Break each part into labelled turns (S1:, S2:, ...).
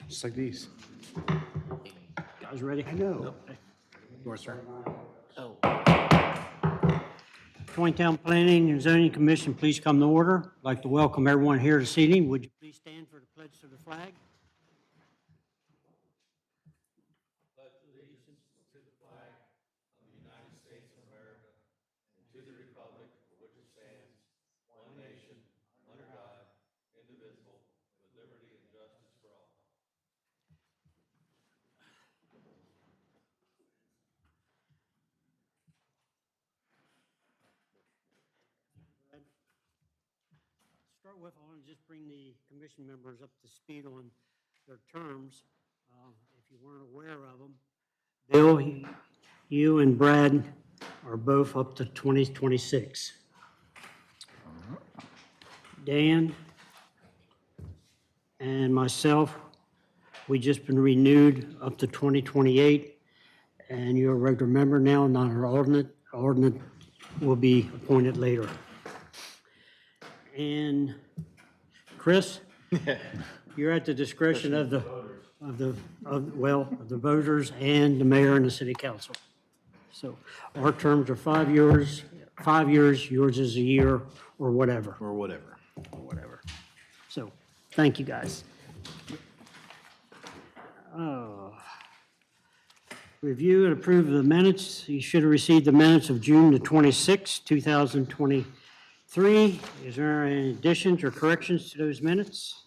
S1: Just like these.
S2: Guys ready?
S1: I know. Yours, sir.
S2: Oh. Taneytown Planning and Zoning Commission, please come to order. I'd like to welcome everyone here this evening. Would you please stand for the pledge to the flag? Start with, I want to just bring the commission members up to speed on their terms, if you weren't aware of them. Bill, you and Brad are both up to 2026. Dan and myself, we just been renewed up to 2028, and you're a regular member now, not an alternate. Alternate will be appointed later. And Chris, you're at the discretion of the voters and the mayor and the city council. So our terms are 5 years, 5 years, yours is a year, or whatever.
S1: Or whatever.
S2: So, thank you, guys. Review and approve the minutes. You should have received the minutes of June the 26th, 2023. Is there any additions or corrections to those minutes?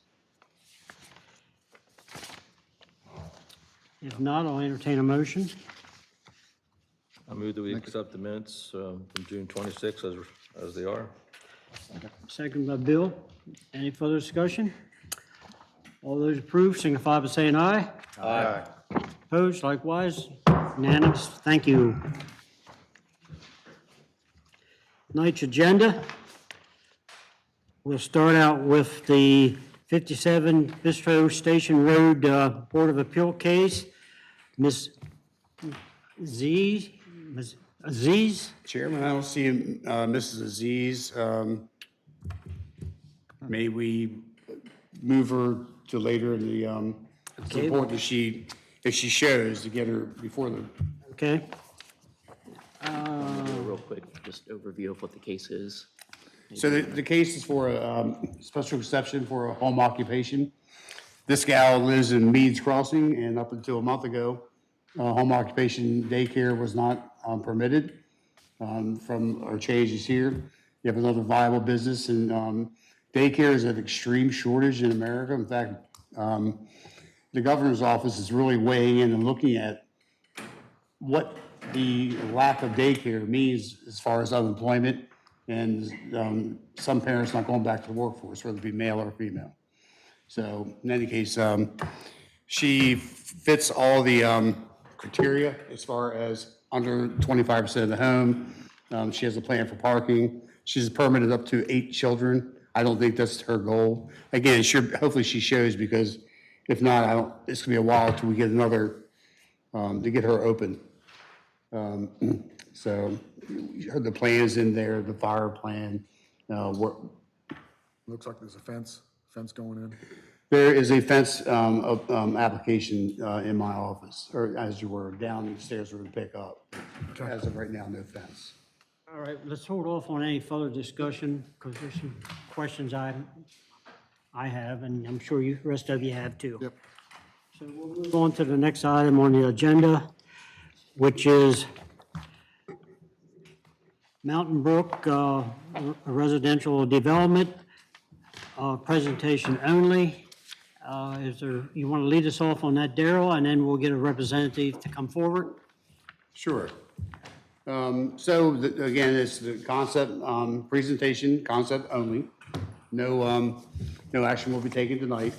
S2: If not, I'll entertain a motion.
S3: I move that we accept the minutes from June 26 as they are.
S2: Second by Bill. Any further discussion? All those approved signify by saying aye.
S3: Aye.
S2: Opposed, likewise. Unanimous. Thank you. Tonight's agenda. We'll start out with the 57 Bistro Station Road Board of Appeal case. Ms. Aziz?
S1: Chairman, I don't see Mrs. Aziz. May we move her to later in the, it's
S2: Okay.
S1: important that she, if she shows, to get her before the,
S2: Okay.
S4: Real quick, just overview of what the case is.
S1: so the case is for a special exception for a home occupation. This gal lives in Meads Crossing, and up until a month ago, home occupation daycare was not permitted from our changes here. You have another viable business, and daycare is an extreme shortage in America. In fact, the governor's office is really weighing in and looking at what the lack of daycare means as far as unemployment and some parents not going back to the workforce, whether it be male or female. So in any case, she fits all the criteria as far as under 25% of the home. She has a plan for parking. She's permitted up to 8 children. I don't think that's her goal. Again, hopefully she shows, because if not, it's gonna be a while till we get another, to get her open. So the plan is in there, the fire plan.
S5: Looks like there's a fence going in.
S1: There is a fence application in my office, or as you were downstairs, we're to pick up. As of right now, no fence.
S2: All right, let's hold off on any further discussion, because there's some questions I have, and I'm sure the rest of you have too.
S5: Yep.
S2: So we'll move on to the next item on the agenda, which is Mountain Brook residential development, presentation only. You want to lead us off on that, Darrell, and then we'll get a representative to come forward?
S1: Sure. Again, it's the concept, presentation, concept only. No action will be taken tonight.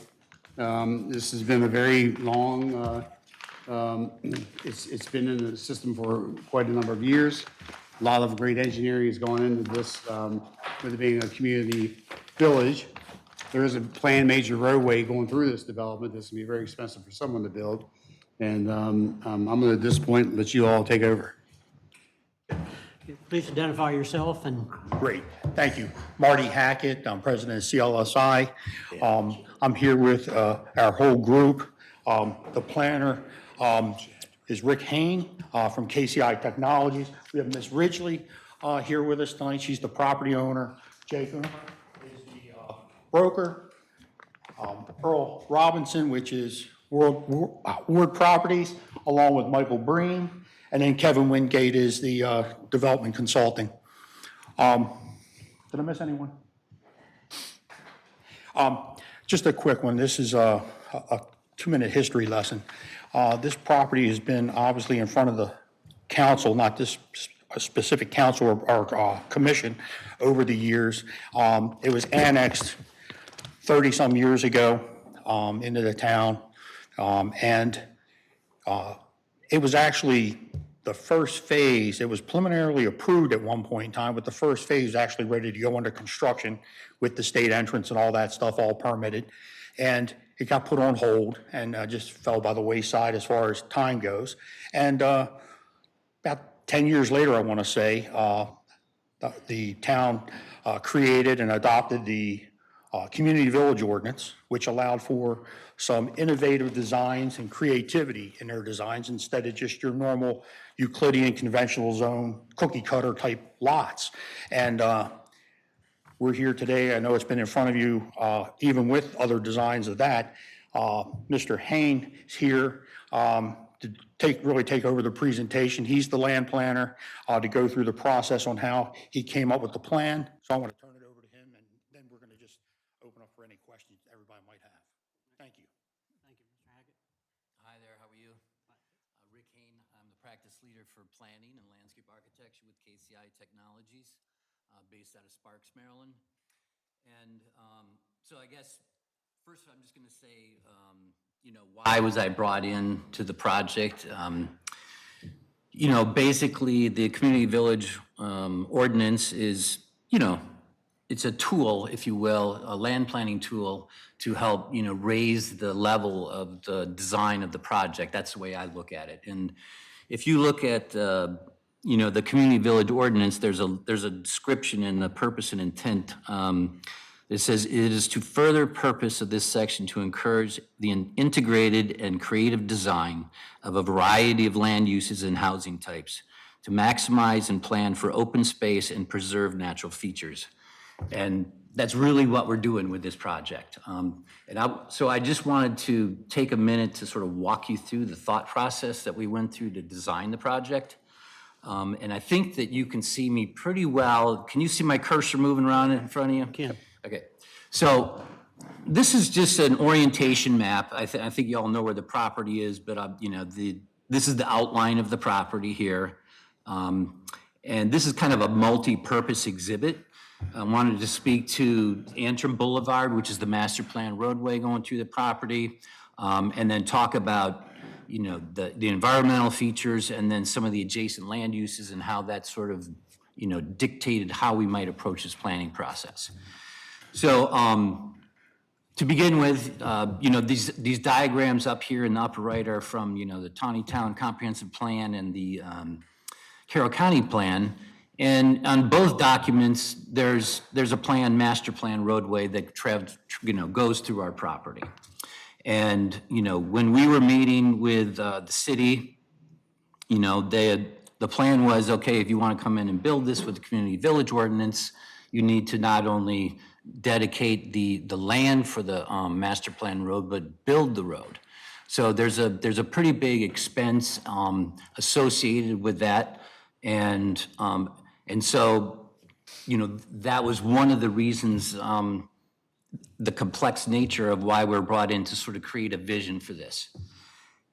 S1: This has been a very long, it's been in the system for quite a number of years. A lot of great engineering has gone into this, with it being a community village. There is a planned major roadway going through this development that's gonna be very expensive for someone to build. And I'm gonna, at this point, let you all take over.
S2: Please identify yourself and
S6: Great, thank you. Marty Hackett, I'm president of CLSI. I'm here with our whole group. The planner is Rick Hain from KCI Technologies. We have Ms. Ridgely here with us tonight. She's the property owner. Jacob is the broker. Earl Robinson, which is Ward Properties, along with Michael Breen. And then Kevin Wingate is the development consulting. Did I miss anyone? Just a quick one. This is a 2-minute history lesson. This property has been obviously in front of the council, not this specific council or commission, over the years. It was annexed 30-some years ago into the town, and it was actually the first phase. It was preliminarily approved at one point in time, but the first phase was actually ready to go under construction with the state entrance and all that stuff all permitted. And it got put on hold and just fell by the wayside as far as time goes. And about 10 years later, I want to say, the town created and adopted the Community Village Ordinance, which allowed for some innovative designs and creativity in their designs instead of just your normal Euclidean conventional zone cookie cutter type lots. And we're here today. I know it's been in front of you, even with other designs of that. Mr. Hain is here to really take over the presentation. He's the land planner to go through the process on how he came up with the plan. So I want to turn it over to him, and then we're going to just open up for any questions everybody might have. Thank you.
S2: thank you, Mr. Hackett.
S7: Hi there, how are you? Rick Hain, I'm the practice leader for planning and landscape architecture with KCI Technologies, based out of Sparks, Maryland. And so I guess first I'm just going to say, why was I brought in to the project? Basically the community village ordinance is, it's a tool, if you will, a land planning tool to help, raise the level of the design of the project. That's the way I look at it. And if you look at, the community village ordinance, there's a description in the purpose and intent. It says, it is to further purpose of this section to encourage the integrated and creative design of a variety of land uses and housing types to maximize and plan for open space and preserve natural features. And that's really what we're doing with this project. So I just wanted to take a minute to sort of walk you through the thought process that we went through to design the project. And I think that you can see me pretty well. Can you see my cursor moving around in front of you?
S2: Can.
S7: Okay, so this is just an orientation map. I think you all know where the property is, but this is the outline of the property here. And this is kind of a multi-purpose exhibit. I wanted to speak to Antrim Boulevard, which is the master plan roadway going through the property, and then talk about the environmental features and then some of the adjacent land uses and how that sort of dictated how we might approach this planning process. So to begin with, these diagrams up here in the upper right are from the Taneytown Comprehensive Plan and the Carroll County Plan. And on both documents, there's a plan, master plan roadway that goes through our property. And when we were meeting with the city, the plan was, okay, if you want to come in and build this with the community village ordinance, you need to not only dedicate the land for the master plan road, but build the road. So there's a pretty big expense associated with that, and so that was one of the reasons, the complex nature of why we're brought in to sort of create a vision for this.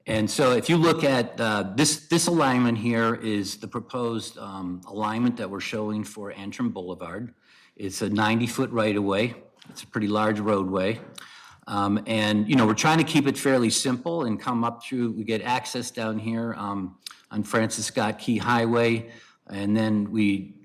S7: And so if you look at this alignment here is the proposed alignment that we're showing for Antrim Boulevard. It's a 90-foot right-of-way. It's a pretty large roadway. And we're trying to keep it fairly simple and come up through, we get access down here on Francis Scott Key Highway. And then we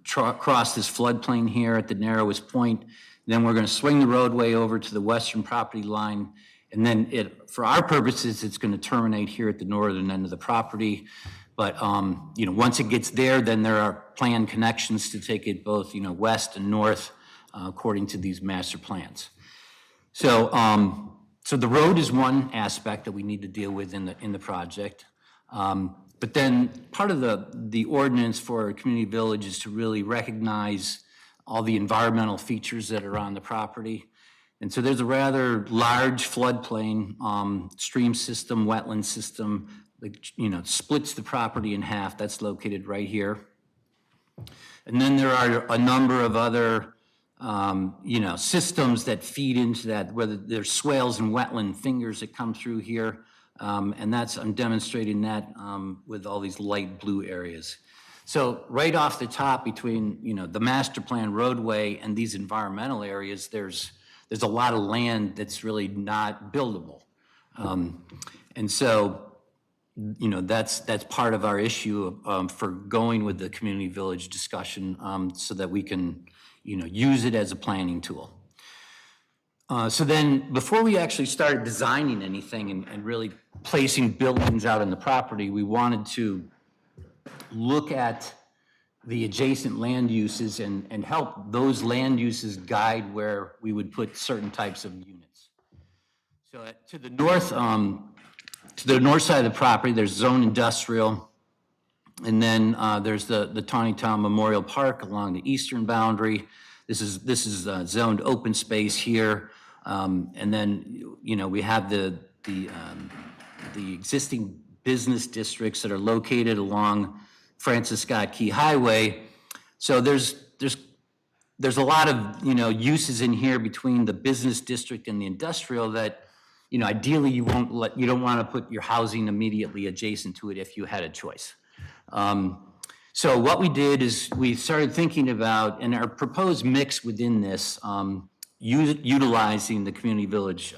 S7: cross this floodplain here at the narrowest point. Then we're going to swing the roadway over to the western property line. And then for our purposes, it's going to terminate here at the northern end of the property. But, you know, once it gets there, then there are planned connections to take it both, you know, west and north, according to these master plans. So, so the road is one aspect that we need to deal with in the project. But then part of the ordinance for a community village is to really recognize all the environmental features that are on the property. And so there's a rather large floodplain, stream system, wetland system, that, you know, splits the property in half. That's located right here. And then there are a number of other, you know, systems that feed into that, whether there's swales and wetland fingers that come through here. And that's, I'm demonstrating that with all these light blue areas. So right off the top between, you know, the master plan roadway and these environmental areas, there's a lot of land that's really not buildable. And so, you know, that's part of our issue for going with the community village discussion, so that we can, you know, use it as a planning tool. So then, before we actually started designing anything and really placing buildings out on the property, we wanted to look at the adjacent land uses and help those land uses guide where we would put certain types of units. So to the north side of the property, there's zone industrial, and then there's the Taneytown Memorial Park along the eastern boundary. This is zoned open space here, and then, you know, we have the existing business districts that are located along Francis Scott Key Highway. So there's a lot of, you know, uses in here between the business district and the industrial that, you know, ideally you don't want to put your housing immediately adjacent to it if you had a choice. So what we did is we started thinking about, and our proposed mix within this, utilizing the community village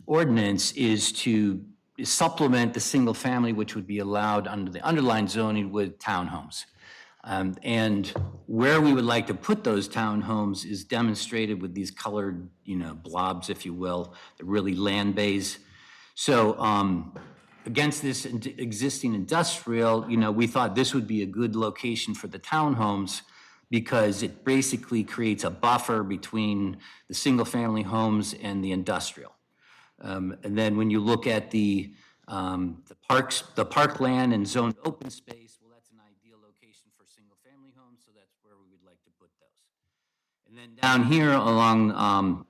S7: ordinance, is to supplement the single family, which would be allowed under the underlying zoning, with townhomes. And where we would like to put those townhomes is demonstrated with these colored, you know, blobs, if you will. They're really land bays. So against this existing industrial, you know, we thought this would be a good location for the townhomes because it basically creates a buffer between the single family homes and the industrial. And then when you look at the parkland and zoned open space, well, that's an ideal location for single-family homes, so that's where we would like to put those. And then down here along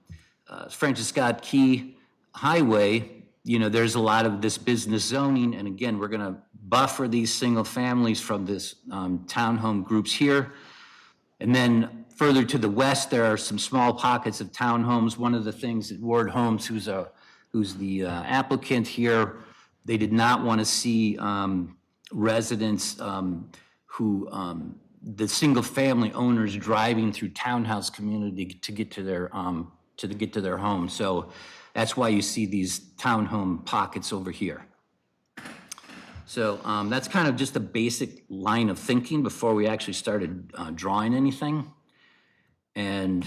S7: Francis Scott Key Highway, you know, there's a lot of this business zoning, and again, we're going to buffer these single families from this townhome groups here. And then further to the west, there are some small pockets of townhomes. One of the things that Ward Homes, who's the applicant here, they did not want to see residents the single-family owners driving through townhouse community to get to their home. So that's why you see these townhome pockets over here. So that's kind of just a basic line of thinking before we actually started drawing anything. And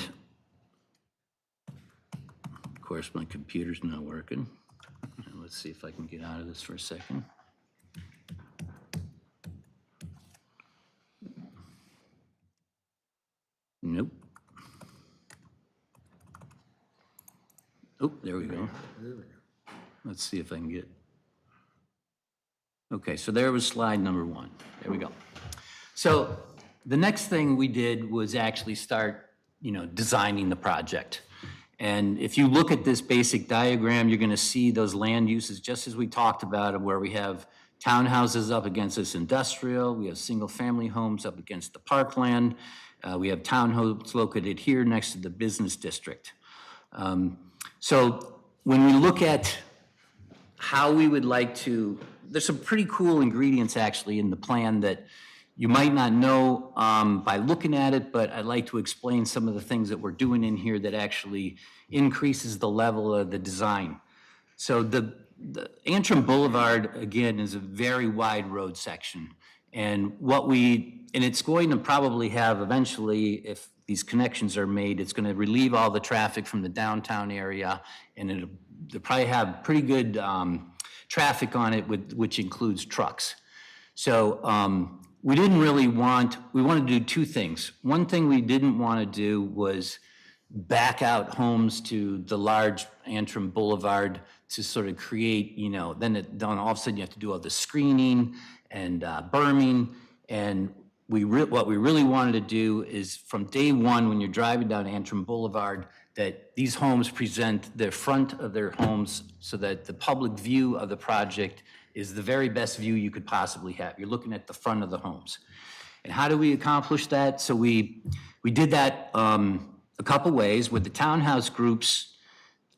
S7: of course, my computer's not working. Let's see if I can get out of this for a second. Nope. Oh, there we go. Let's see if I can get. Okay, so there was slide number 1. There we go. So the next thing we did was actually start, you know, designing the project. And if you look at this basic diagram, you're going to see those land uses just as we talked about, where we have townhouses up against this industrial, we have single-family homes up against the parkland, we have townhomes located here next to the business district. So when we look at how we would like to, there's some pretty cool ingredients actually in the plan that you might not know by looking at it, but I'd like to explain some of the things that we're doing in here that actually increases the level of the design. So the Antrim Boulevard, again, is a very wide road section. And it's going to probably have eventually, if these connections are made, it's going to relieve all the traffic from the downtown area, and it'll probably have pretty good traffic on it, which includes trucks. So we didn't really we wanted to do two things. One thing we didn't want to do was back out homes to the large Antrim Boulevard to sort of create, then all of a sudden you have to do all the screening and berming. And what we really wanted to do is from day one, when you're driving down Antrim Boulevard, that these homes present the front of their homes so that the public view of the project is the very best view you could possibly have. You're looking at the front of the homes. And how do we accomplish that? So we did that a couple ways with the townhouse groups.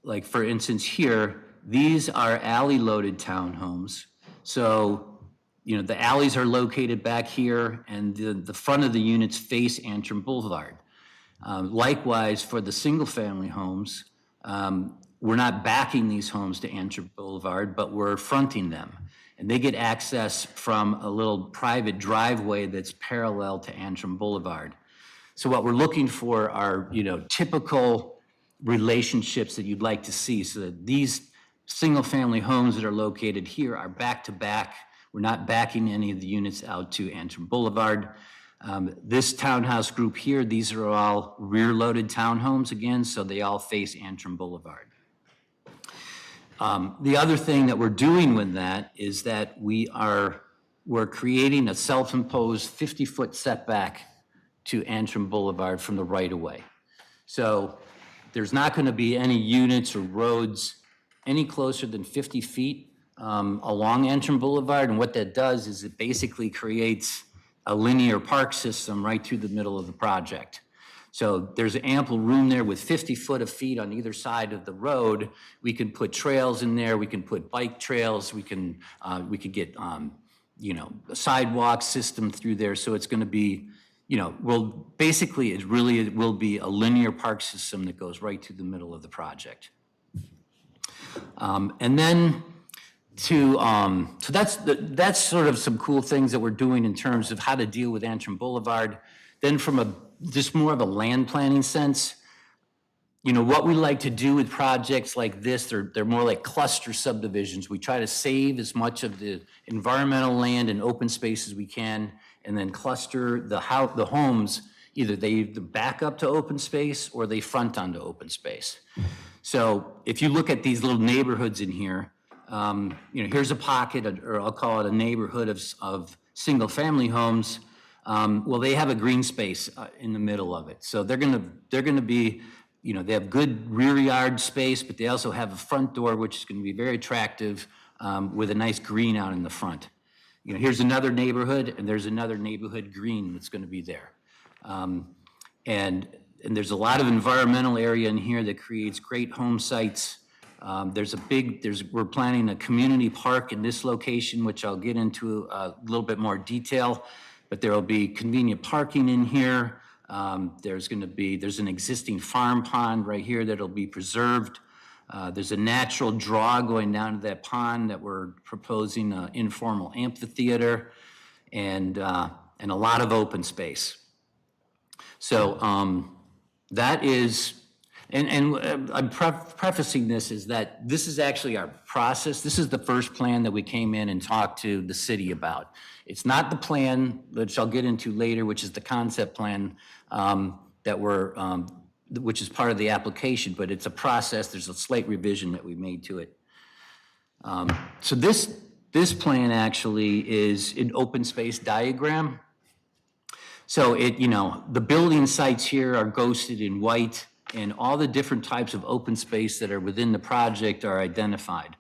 S7: Like for instance here, these are alley-loaded townhomes. So, the alleys are located back here and the front of the units face Antrim Boulevard. Likewise, for the single-family homes, we're not backing these homes to Antrim Boulevard, but we're fronting them. And they get access from a little private driveway that's parallel to Antrim Boulevard. So what we're looking for are, typical relationships that you'd like to see, so that these single-family homes that are located here are back-to-back. We're not backing any of the units out to Antrim Boulevard. This townhouse group here, these are all rear-loaded townhomes again, so they all face Antrim Boulevard. The other thing that we're doing with that is that we're creating a self-imposed 50-foot setback to Antrim Boulevard from the right-of-way. So there's not going to be any units or roads any closer than 50 feet along Antrim Boulevard. And what that does is it basically creates a linear park system right through the middle of the project. So there's ample room there with 50 foot of feet on either side of the road. We can put trails in there. We can put bike trails. We could get, a sidewalk system through there. So it's going to be, it will be a linear park system that goes right through the middle of the project. And then so that's sort of some cool things that we're doing in terms of how to deal with Antrim Boulevard. Then from just more of a land planning sense, what we like to do with projects like this, they're more like cluster subdivisions. We try to save as much of the environmental land and open space as we can, and then cluster the homes, either they back up to open space or they front onto open space. So if you look at these little neighborhoods in here, here's a pocket, or I'll call it a neighborhood of single-family homes. Well, they have a green space in the middle of it. So they're gonna be, they have good rear yard space, but they also have a front door, which is gonna be very attractive with a nice green out in the front. Here's another neighborhood, and there's another neighborhood green that's gonna be there. And there's a lot of environmental area in here that creates great home sites. We're planning a community park in this location, which I'll get into a little bit more detail, but there'll be convenient parking in here. There's an existing farm pond right here that'll be preserved. There's a natural draw going down to that pond that we're proposing an informal amphitheater and a lot of open space. So that is, and I'm prefacing this is that this is actually our process. This is the first plan that we came in and talked to the city about. It's not the plan, which I'll get into later, which is the concept plan which is part of the application, but it's a process. There's a slight revision that we made to it. So this plan actually is an open space diagram. So the building sites here are ghosted in white, and all the different types of open space that are within the project are identified.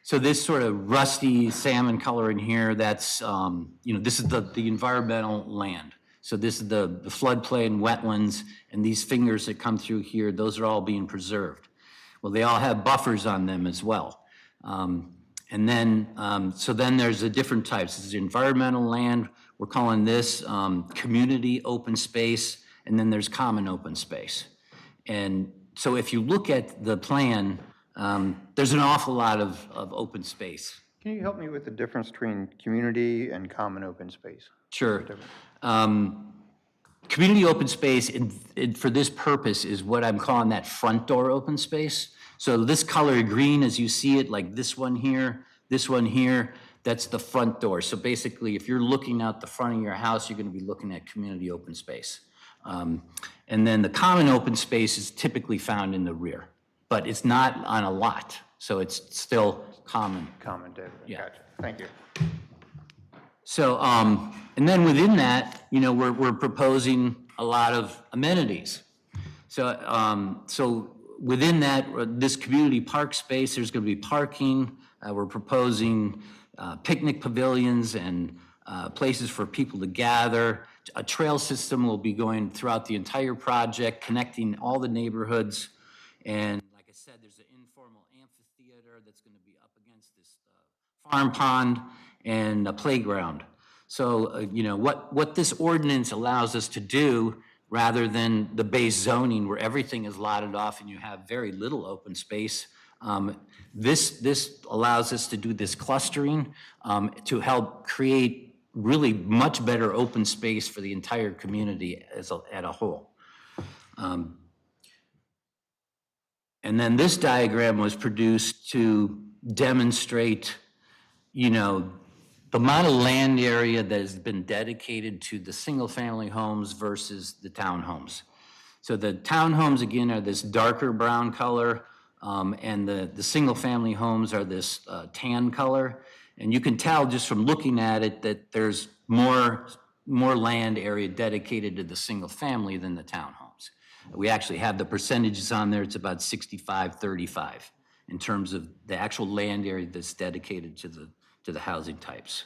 S7: So this sort of rusty salmon color in here, that's, this is the environmental land. So this is the floodplain, wetlands, and these fingers that come through here, those are all being preserved. Well, they all have buffers on them as well. And then, so then there's the different types. This is environmental land. We're calling this community open space, and then there's common open space. And so if you look at the plan, there's an awful lot of open space.
S8: Can you help me with the difference between community and common open space?
S7: Sure. Community open space for this purpose is what I'm calling that front door open space. So this color green, as you see it, like this one here, That's the front door. So basically, if you're looking out the front of your house, you're going to be looking at community open space. And then the common open space is typically found in the rear, but it's not on a lot, so it's still common.
S8: Common, David.
S7: Yeah.
S8: Gotcha. Thank you.
S7: So, and then within that, we're proposing a lot of amenities. So within that, this community park space, there's going to be parking. We're proposing picnic pavilions and places for people to gather. A trail system will be going throughout the entire project, connecting all the neighborhoods. And like I said, there's an informal amphitheater that's going to be up against this farm pond and a playground. So, what this ordinance allows us to do, rather than the base zoning where everything is lotted off and you have very little open space, this allows us to do this clustering to help create really much better open space for the entire community as a whole. And then this diagram was produced to demonstrate, the amount of land area that has been dedicated to the single-family homes versus the townhomes. So the townhomes, again, are this darker brown color, and the single-family homes are this tan color. And you can tell just from looking at it that there's more land area dedicated to the single-family than the townhomes. We actually have the percentages on there. It's about 65-35 in terms of the actual land area that's dedicated to the housing types.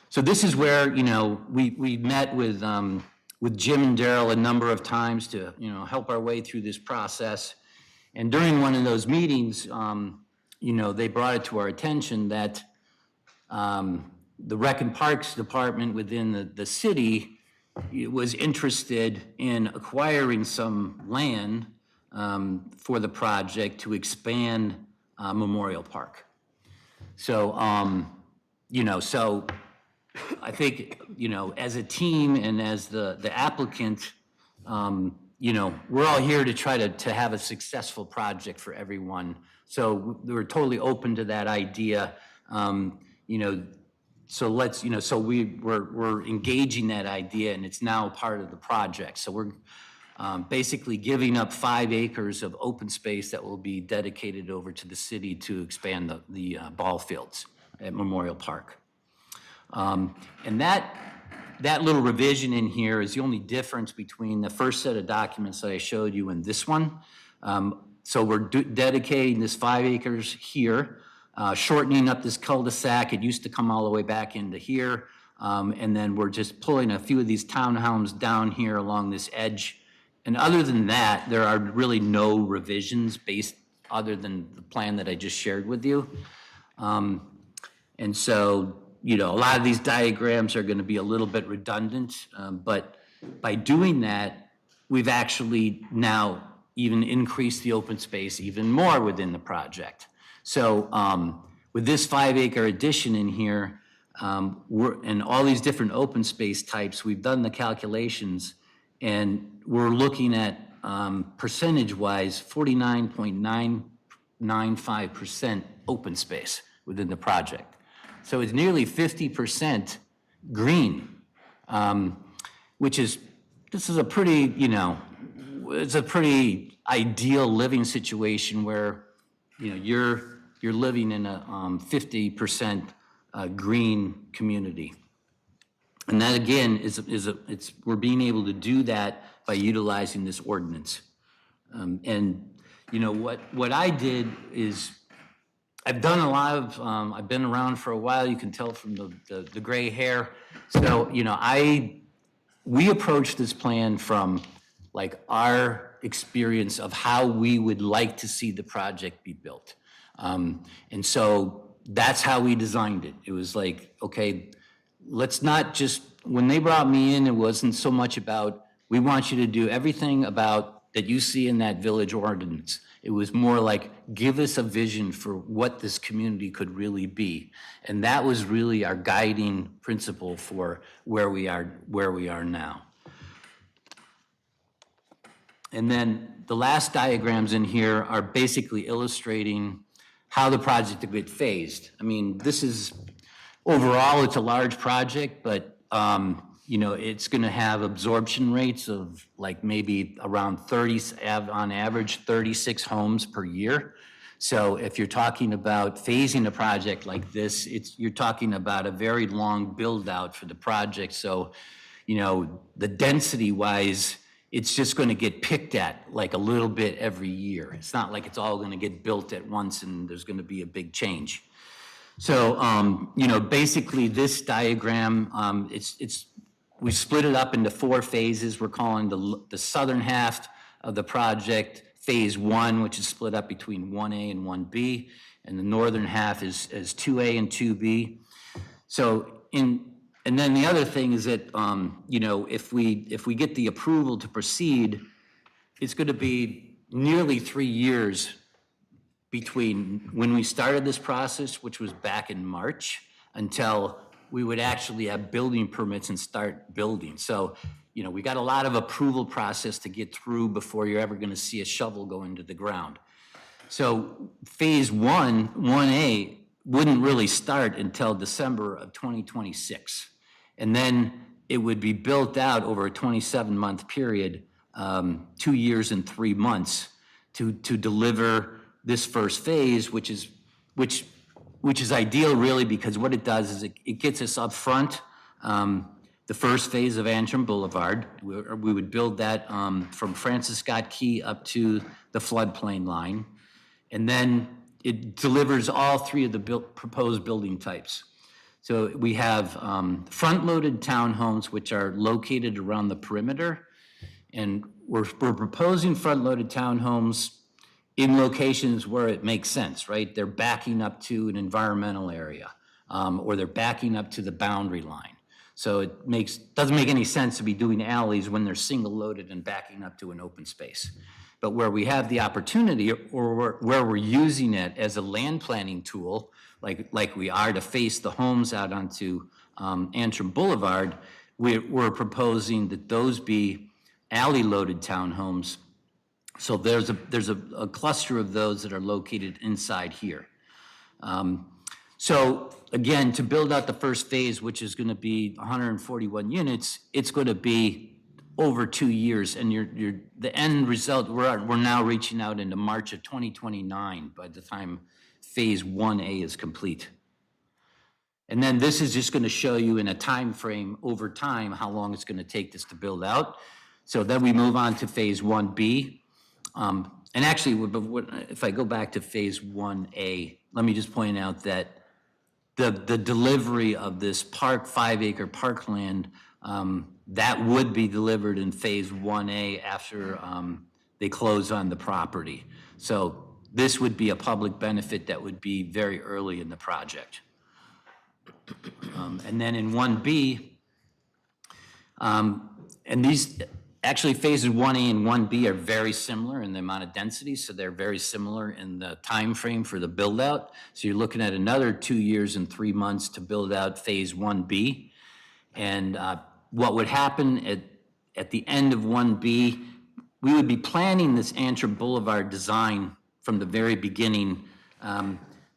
S7: So this is where, we met with Jim and Daryl a number of times to, help our way through this process. And during one of those meetings, they brought it to our attention that the Rec and Parks Department within the city was interested in acquiring some land for the project to expand Memorial Park. So, so I think, as a team and as the applicant, we're all here to try to have a successful project for everyone. So we're totally open to that idea. So let's, so we're engaging that idea, and it's now part of the project. So we're basically giving up 5 acres of open space that will be dedicated over to the city to expand the ball fields at Memorial Park. And that little revision in here is the only difference between the first set of documents that I showed you and this one. So we're dedicating this 5 acres here, shortening up this cul-de-sac. It used to come all the way back into here. And then we're just pulling a few of these townhomes down here along this edge. And other than that, there are really no revisions based other than the plan that I just shared with you. And so, a lot of these diagrams are going to be a little bit redundant, but by doing that, we've actually now even increased the open space even more within the project. So with this 5 acre addition in here, and all these different open space types, we've done the calculations, and we're looking at percentage-wise 49.995% open space within the project. So it's nearly 50% green, which is, this is a pretty, it's a pretty ideal living situation where, you're living in a 50% green community. And that again we're being able to do that by utilizing this ordinance. And what I did is, I've done a lot of, I've been around for a while, you can tell from the gray hair. So, we approached this plan from like our experience of how we would like to see the project be built. And so that's how we designed it. It was like, okay, let's not just, when they brought me in, it wasn't so much about, we want you to do everything about that you see in that village ordinance. It was more like, give us a vision for what this community could really be. And that was really our guiding principle for where we are now. And then the last diagrams in here are basically illustrating how the project will get phased. I mean, this is, overall, it's a large project, but, you know, it's gonna have absorption rates of like maybe around 30, on average, 36 homes per year. So if you're talking about phasing a project like this, you're talking about a very long build-out for the project. So, you know, the density-wise, it's just gonna get picked at like a little bit every year. It's not like it's all gonna get built at once and there's gonna be a big change. So, you know, basically this diagram, we split it up into 4 phases. We're calling the southern half of the project Phase 1, which is split up between 1A and 1B, and the northern half is 2A and 2B. So and then the other thing is that, you know, if we get the approval to proceed, it's gonna be nearly 3 years between when we started this process, which was back in March, until we would actually have building permits and start building. So, you know, we got a lot of approval process to get through before you're ever gonna see a shovel go into the ground. So Phase 1A, wouldn't really start until December of 2026. And then it would be built out over a 27-month period, 2 years and 3 months to deliver this first phase, which is ideal really, because what it does is it gets us up front. The first phase of Antrim Boulevard, we would build that from Francis Scott Key up to the floodplain line. And then it delivers all 3 of the proposed building types. So we have front-loaded townhomes, which are located around the perimeter. And we're proposing front-loaded townhomes in locations where it makes sense, right? They're backing up to an environmental area, or they're backing up to the boundary line. So it doesn't make any sense to be doing alleys when they're single-loaded and backing up to an open space. But where we have the opportunity, or where we're using it as a land planning tool, like we are to face the homes out onto Antrim Boulevard, we're proposing that those be alley-loaded townhomes. So there's a cluster of those that are located inside here. So again, to build out the first phase, which is gonna be 141 units, it's gonna be over 2 years, and the end result, we're now reaching out into March of 2029 by the time Phase 1A is complete. And then this is just gonna show you in a time frame over time how long it's gonna take this to build out. So then we move on to Phase 1B. And actually, if I go back to Phase 1A, let me just point out that the delivery of this 5-acre parkland, that would be delivered in Phase 1A after they close on the property. So this would be a public benefit that would be very early in the project. And then in 1B, and these, actually phases 1A and 1B are very similar in the amount of density, so they're very similar in the time frame for the build out. So you're looking at another 2 years and 3 months to build out Phase 1B. And what would happen at the end of 1B, we would be planning this Antrim Boulevard design from the very beginning,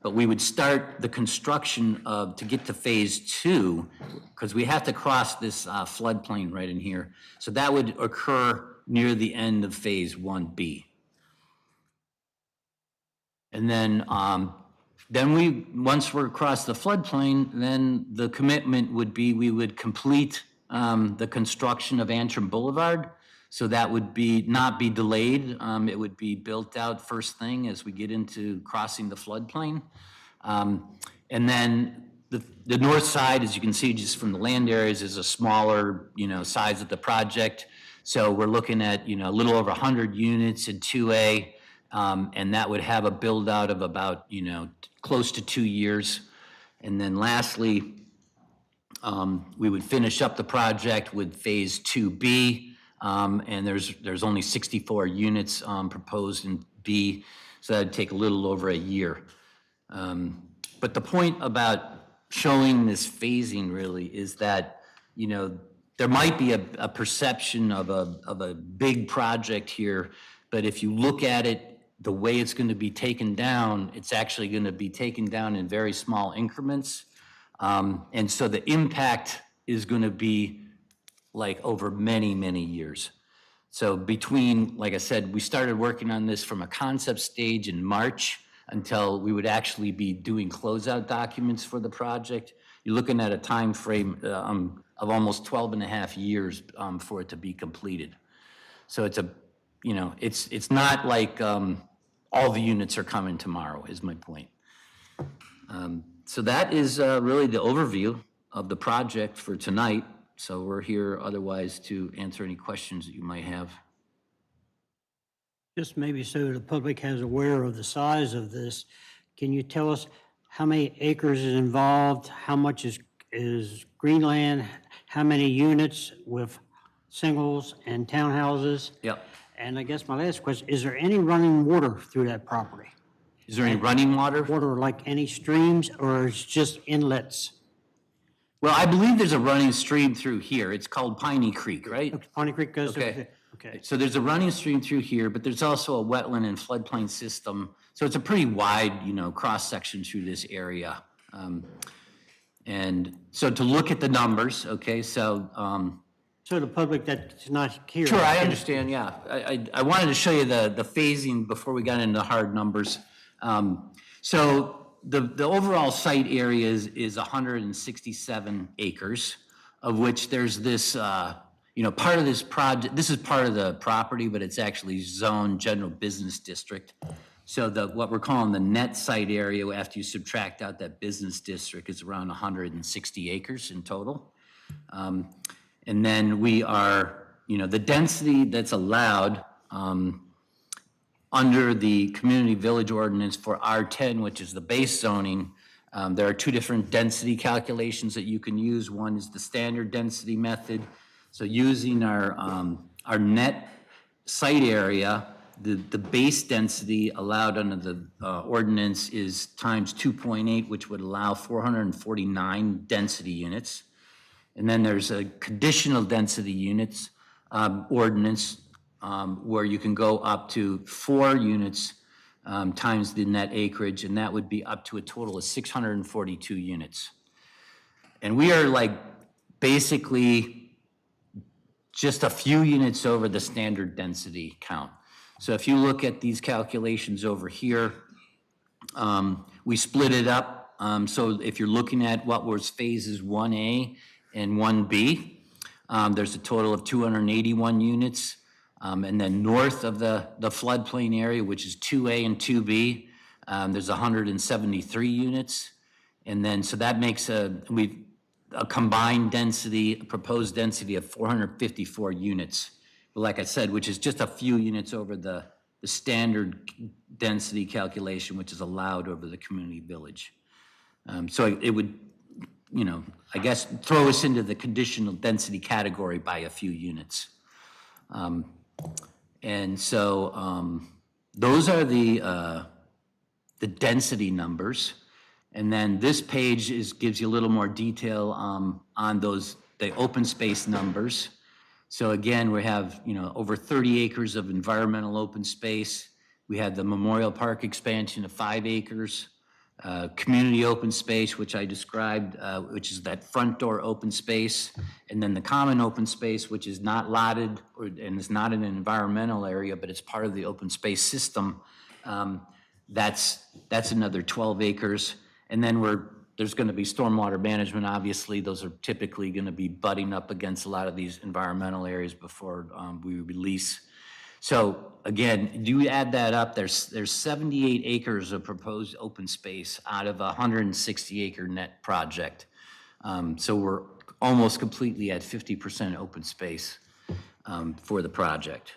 S7: but we would start the construction to get to Phase 2, because we have to cross this floodplain right in here. So that would occur near the end of Phase 1B. And then once we're across the floodplain, then the commitment would be we would complete the construction of Antrim Boulevard. So that would not be delayed. It would be built out first thing as we get into crossing the floodplain. And then the north side, as you can see just from the land areas, is a smaller, size of the project. So we're looking at, a little over 100 units in 2A, and that would have a build out of about, close to 2 years. And then lastly, we would finish up the project with Phase 2B. And there's only 64 units proposed in B, so that'd take a little over a year. But the point about showing this phasing really is that, there might be a perception of a big project here, but if you look at it the way it's going to be taken down, it's actually going to be taken down in very small increments. And so the impact is going to be like over many, many years. So between, like I said, we started working on this from a concept stage in March until we would actually be doing closeout documents for the project. You're looking at a time frame of almost 12 and a half years for it to be completed. So it's it's not like all the units are coming tomorrow, is my point. So that is really the overview of the project for tonight. So we're here otherwise to answer any questions that you might have.
S2: Just maybe so the public has aware of the size of this, can you tell us how many acres is involved? How much is Greenland? How many units with singles and townhouses?
S7: Yep.
S2: And I guess my last question, is there any running water through that property?
S7: Is there any running water?
S2: Water like any streams or it's just inlets?
S7: Well, I believe there's a running stream through here. It's called Piney Creek, right?
S2: Ponty Creek goes through?
S7: Okay.
S2: Okay.
S7: So there's a running stream through here, but there's also a wetland and floodplain system. So it's a pretty wide, cross-section through this area. And so to look at the numbers, okay, so.
S2: So the public that's not here.
S7: Sure, I understand, yeah. I wanted to show you the phasing before we got into the hard numbers. So the overall site area is 167 acres, of which there's this, part of this project, this is part of the property, but it's actually zoned general business district. So what we're calling the net site area, after you subtract out that business district, is around 160 acres in total. And then we are, the density that's allowed under the community village ordinance for R10, which is the base zoning, there are two different density calculations that you can use. One is the standard density method. So using our net site area, the base density allowed under the ordinance is times 2.8, which would allow 449 density units. And then there's a conditional density units ordinance where you can go up to 4 units times the net acreage, and that would be up to a total of 642 units. And we are like basically just a few units over the standard density count. So if you look at these calculations over here, we split it up. So if you're looking at what was phases 1A and 1B, there's a total of 281 units. And then north of the floodplain area, which is 2A and 2B, there's 173 units. And then, so that makes a combined density, a proposed density of 454 units. But like I said, which is just a few units over the standard density calculation, which is allowed over the community village. So it would, I guess, throw us into the conditional density category by a few units. And so those are the density numbers. And then this page gives you a little more detail on the open space numbers. So again, we have, over 30 acres of environmental open space. We had the Memorial Park expansion of 5 acres, community open space, which I described, which is that front door open space, and then the common open space, which is not lotted and is not in an environmental area, but it's part of the open space system. That's another 12 acres. And then there's going to be stormwater management, obviously. Those are typically going to be butting up against a lot of these environmental areas before we release. So again, do you add that up, there's 78 acres of proposed open space out of a 160 acre net project. So we're almost completely at 50% open space for the project.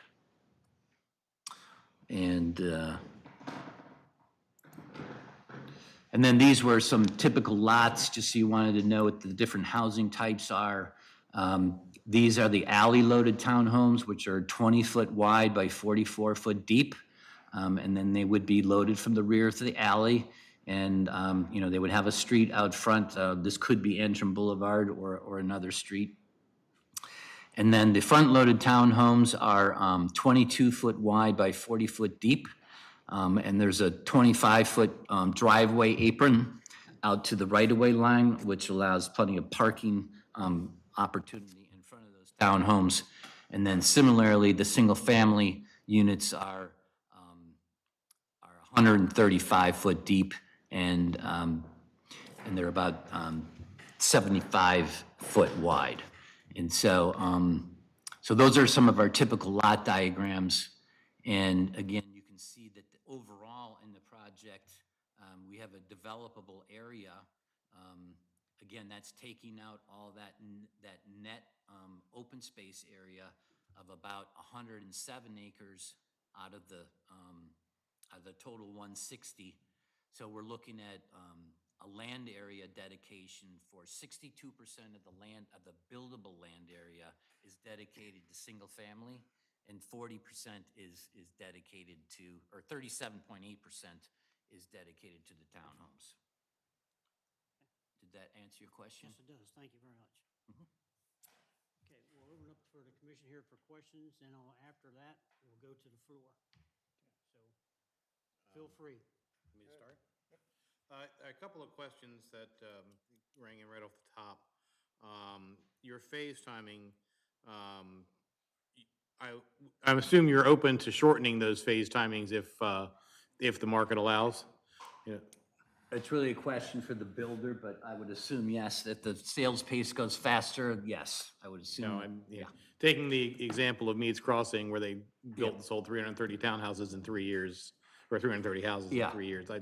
S7: And then these were some typical lots, just so you wanted to know what the different housing types are. These are the alley-loaded townhomes, which are 20-foot wide by 44-foot deep. And then they would be loaded from the rear to the alley. And, they would have a street out front. This could be Antrim Boulevard or another street. And then the front-loaded townhomes are 22-foot wide by 40-foot deep. And there's a 25-foot driveway apron out to the right-of-way line, which allows plenty of parking opportunity in front of those townhomes. And then similarly, the single-family units are 135-foot deep, and they're about 75-foot wide. And so those are some of our typical lot diagrams. And again, you can see that overall in the project, we have a developable area. Again, that's taking out all that net open space area of about 107 acres out of the total 160. So we're looking at a land area dedication for 62% of the land, of the buildable land area is dedicated to single family, and 40% is dedicated to, or 37.8% is dedicated to the townhomes. Did that answer your question?
S2: Yes, it does. Thank you very much. Okay, we'll open up for the commission here for questions, and after that, we'll go to the floor. So, feel free.
S9: Me to start? A couple of questions that rang in right off the top. Your phase timing, I assume you're open to shortening those phase timings if the market allows? Yeah.
S7: It's really a question for the builder, but I would assume yes. If the sales pace goes faster, yes, I would assume.
S9: No, taking the example of Meads Crossing where they built and sold 330 townhouses in 3 years, or 330 houses in
S7: Yeah.
S9: 3 years. There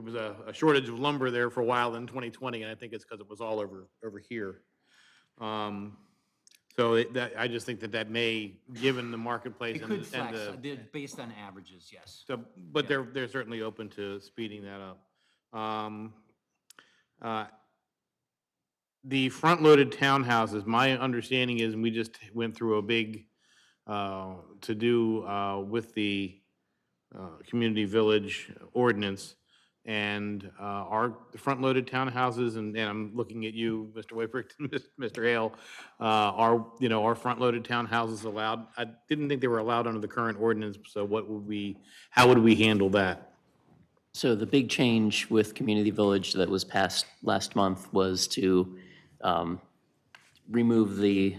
S9: was a shortage of lumber there for a while in 2020, and I think it's because it was all over here. I just think that may, given the marketplace
S7: It
S9: and
S7: could
S9: the,
S7: flex, based on averages, yes.
S9: but they're certainly open to speeding that up. The front-loaded townhouses, my understanding is, and we just went through a big to-do with the community village ordinance, and our front-loaded townhouses, and I'm looking at you, Mr. Whipwrecht and Mr. Hale, our front-loaded townhouses allowed? I didn't think they were allowed under the current ordinance, so how would we handle that?
S4: So the big change with Community Village that was passed last month was to remove the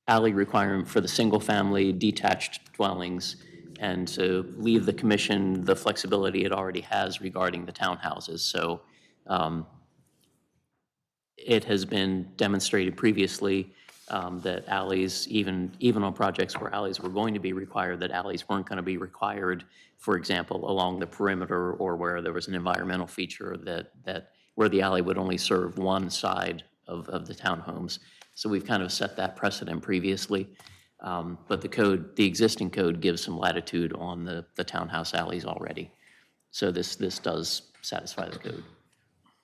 S4: alley requirement for the single-family detached dwellings and to leave the commission the flexibility it already has regarding the townhouses. So it has been demonstrated previously that alleys, even on projects where alleys were going to be required, that alleys weren't going to be required, for example, along the perimeter or where there was an environmental feature that where the alley would only serve one side of the townhomes. So we've kind of set that precedent previously. But the existing code gives some latitude on the townhouse alleys already. So this does satisfy the code.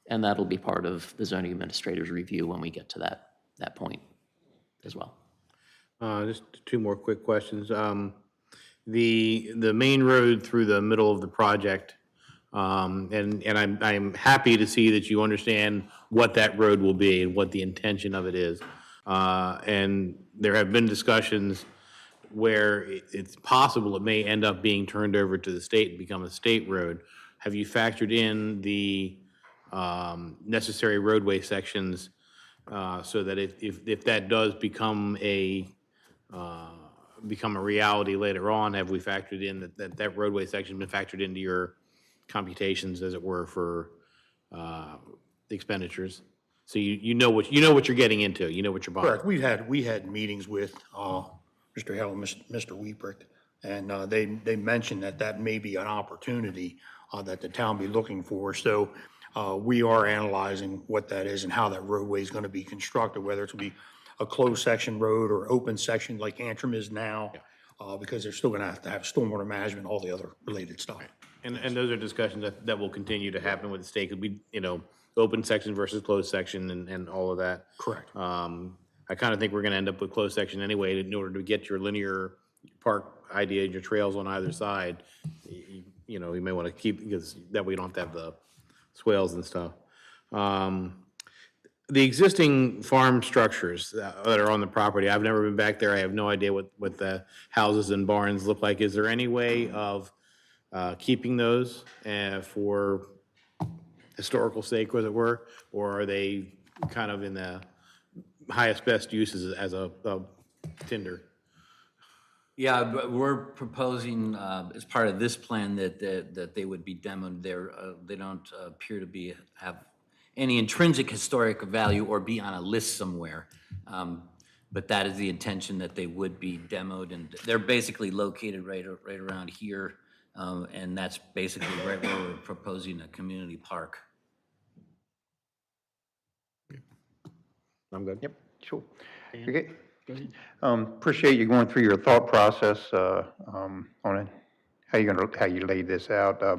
S4: And that'll be part of the zoning administrator's review when we get to that point as well.
S9: Just two more quick questions. The main road through the middle of the project, and I'm happy to see that you understand what that road will be and what the intention of it is. And there have been discussions where it's possible it may end up being turned over to the state and become a state road. Have you factored in the necessary roadway sections so that if that does become a reality later on, have we factored in that roadway section been factored into your computations, as it were, for expenditures? So you know what you're getting into, you know what you're buying.
S6: Correct. We had meetings with Mr. Hale and Mr. Weebricht, and they mentioned that may be an opportunity that the town be looking for. So we are analyzing what that is and how that roadway is going to be constructed, whether it's going to be a closed section road or open section like Antrim is now, because they're still going to have stormwater management, all the other related stuff.
S9: And those are discussions that will continue to happen with the state, because open section versus closed section and all of that.
S6: Correct.
S9: I kind of think we're going to end up with closed section anyway, in order to get your linear park idea and your trails on either side. You may want to keep, because that way you don't have to have the swales and stuff. the existing farm structures that are on the property, I've never been back there. I have no idea what the houses and barns look like. Is there any way of keeping those for historical sake, as it were? Or are they kind of in the highest, best uses as a tinder?
S7: Yeah, but we're proposing, as part of this plan, that they would be demoed. They don't appear to have any intrinsic historic value or be on a list somewhere. But that is the intention, that they would be demoed, and they're basically located right around here. And that's basically right where we're proposing a community park.
S9: I'm good.
S8: Yep, sure.
S2: Dan?
S8: Okay.
S2: Go ahead.
S8: Appreciate you going through your thought process on it, how you laid this out. I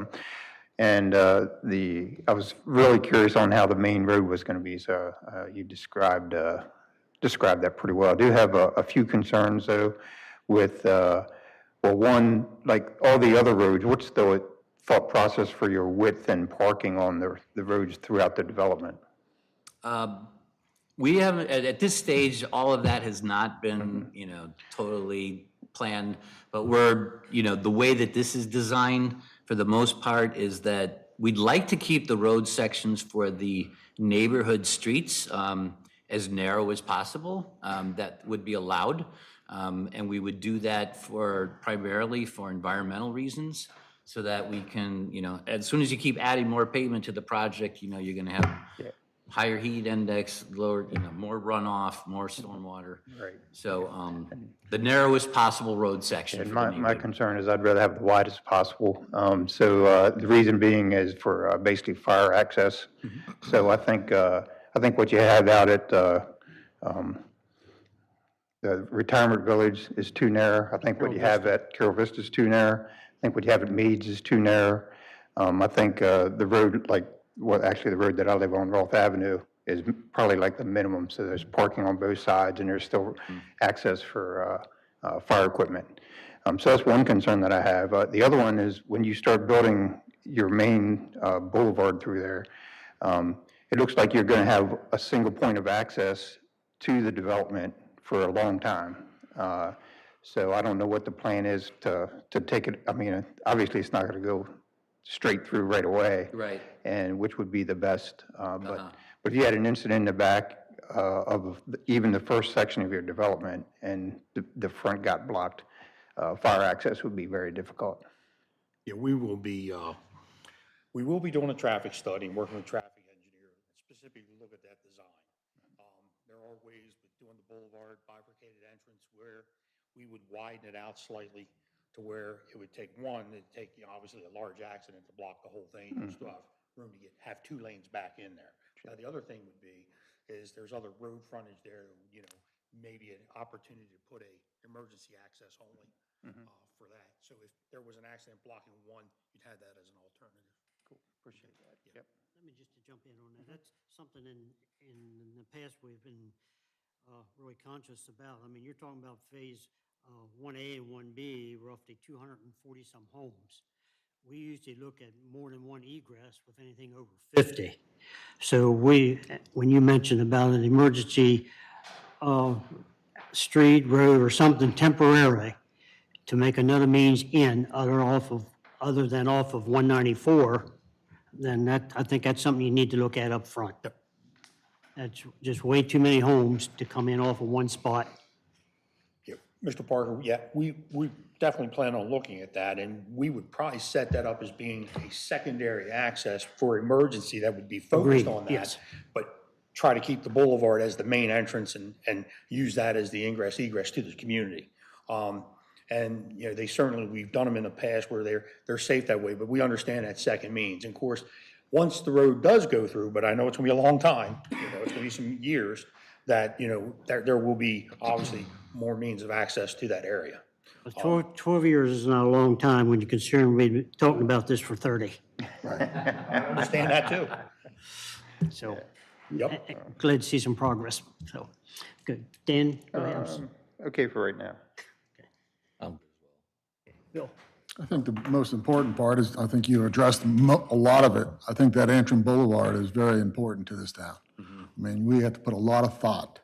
S8: was really curious on how the main road was going to be, so you described that pretty well. I do have a few concerns though with, well, one, like all the other roads, what's the thought process for your width and parking on the roads throughout the development?
S7: We haven't, at this stage, all of that has not been, totally planned, but the way that this is designed, for the most part, is that we'd like to keep the road sections for the neighborhood streets as narrow as possible, that would be allowed. And we would do that primarily for environmental reasons, so that we can, as soon as you keep adding more pavement to the project, you're gonna have higher heat index, lower, more runoff, more stormwater.
S8: Right.
S7: So the narrowest possible road section.
S8: And
S7: for the
S8: my
S7: neighborhood.
S8: concern is I'd rather have the widest possible. The reason being is for basically fire access. So I think what you have out at the retirement village is too narrow. I think what you have at Carol Vista is too narrow. I think what you have at Meads is too narrow. I think the road, actually the road that I live on, Rolfe Avenue, is probably like the minimum. So there's parking on both sides and there's still access for fire equipment. So that's one concern that I have. The other one is when you start building your main boulevard through there, it looks like you're going to have a single point of access to the development for a long time. So I don't know what the plan is to take it. I mean, obviously it's not going to go straight through right away.
S7: Right.
S8: And which would be the best. But if you had an incident in the back of even the first section of your development and the front got blocked, fire access would be very difficult.
S6: Yeah, we will be doing a traffic study and working with traffic engineer, specifically look at that design. There are ways with doing the boulevard bifurcated entrance where we would widen it out slightly to where it would take obviously a large accident to block the whole thing. You still have room to have 2 lanes back in there. Now, the other thing would be, is there's other road frontage there, maybe an opportunity to put a emergency access only for that. So if there was an accident blocking one, you'd have that as an alternative.
S8: Cool, appreciate that. Yep.
S2: Let me just to jump in on that. That's something in the past we've been really conscious about. I mean, you're talking about phase 1A and 1B, roughly 240 some homes. We usually look at more than one egress with anything over 50. So when you mentioned about an emergency street, road, or something temporary to make another means in other than off of 194, then I think that's something you need to look at up front.
S6: Yep.
S2: That's just way too many homes to come in off of one spot.
S6: Yeah, Mr. Parker, yeah, we definitely plan on looking at that, and we would probably set that up as being a secondary access for emergency that would be focused
S2: Agreed,
S6: on that.
S2: yes.
S6: But try to keep the boulevard as the main entrance and use that as the egress to the community. And, we've done them in the past where they're safe that way, but we understand that second means. And of course, once the road does go through, but I know it's gonna be a long time, it's gonna be some years, that, there will be obviously more means of access to that area.
S2: 12 years is not a long time when you consider we've been talking about this for 30.
S6: I understand that too.
S2: So
S6: Yep.
S2: glad to see some progress. So, good. Dan, go ahead.
S8: Okay for right now.
S2: Bill.
S5: I think the most important part is, I think you addressed a lot of it. I think that Antrim Boulevard is very important to this town. I mean, we have to put a lot of thought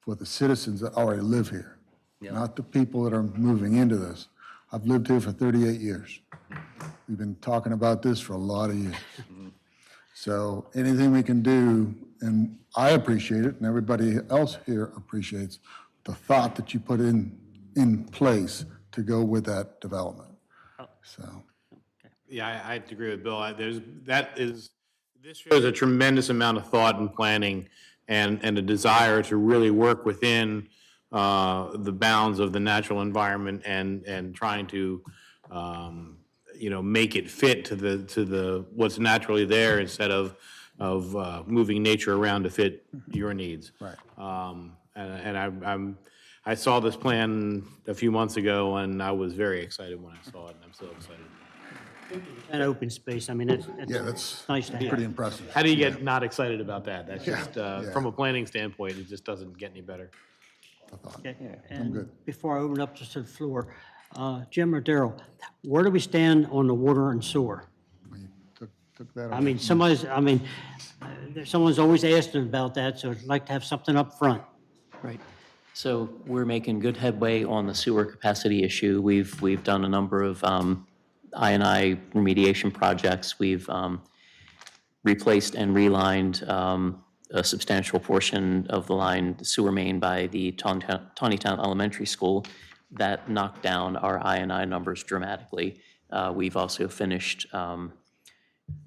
S5: for the citizens that already live here, not the people that are moving into this. I've lived here for 38 years. We've been talking about this for a lot of years. So anything we can do, and I appreciate it, and everybody else here appreciates the thought that you put in place to go with that development. So,
S9: Yeah, I agree with Bill. This shows a tremendous amount of thought and planning and a desire to really work within the bounds of the natural environment and trying to, make it fit to what's naturally there instead of moving nature around to fit your needs.
S5: Right.
S9: I saw this plan a few months ago, and I was very excited when I saw it, and I'm still excited.
S2: And open space, I mean, that's
S5: yeah, that's
S2: nice to have.
S5: pretty impressive.
S9: How do you get not excited about that? That's just,
S5: yeah.
S9: from a planning standpoint, it just doesn't get any better.
S2: Okay,
S5: I'm good.
S2: and before I open up to the floor, Jim or Daryl, where do we stand on the water and sewer?
S5: Took that
S2: I
S5: on.
S2: mean, someone's always asking about that, so I'd like to have something up front.
S4: Right. So we're making good headway on the sewer capacity issue. We've done a number of I&I remediation projects. We've replaced and relined a substantial portion of the line sewer main by the Taneytown Elementary School. That knocked down our I&I numbers dramatically. We've also finished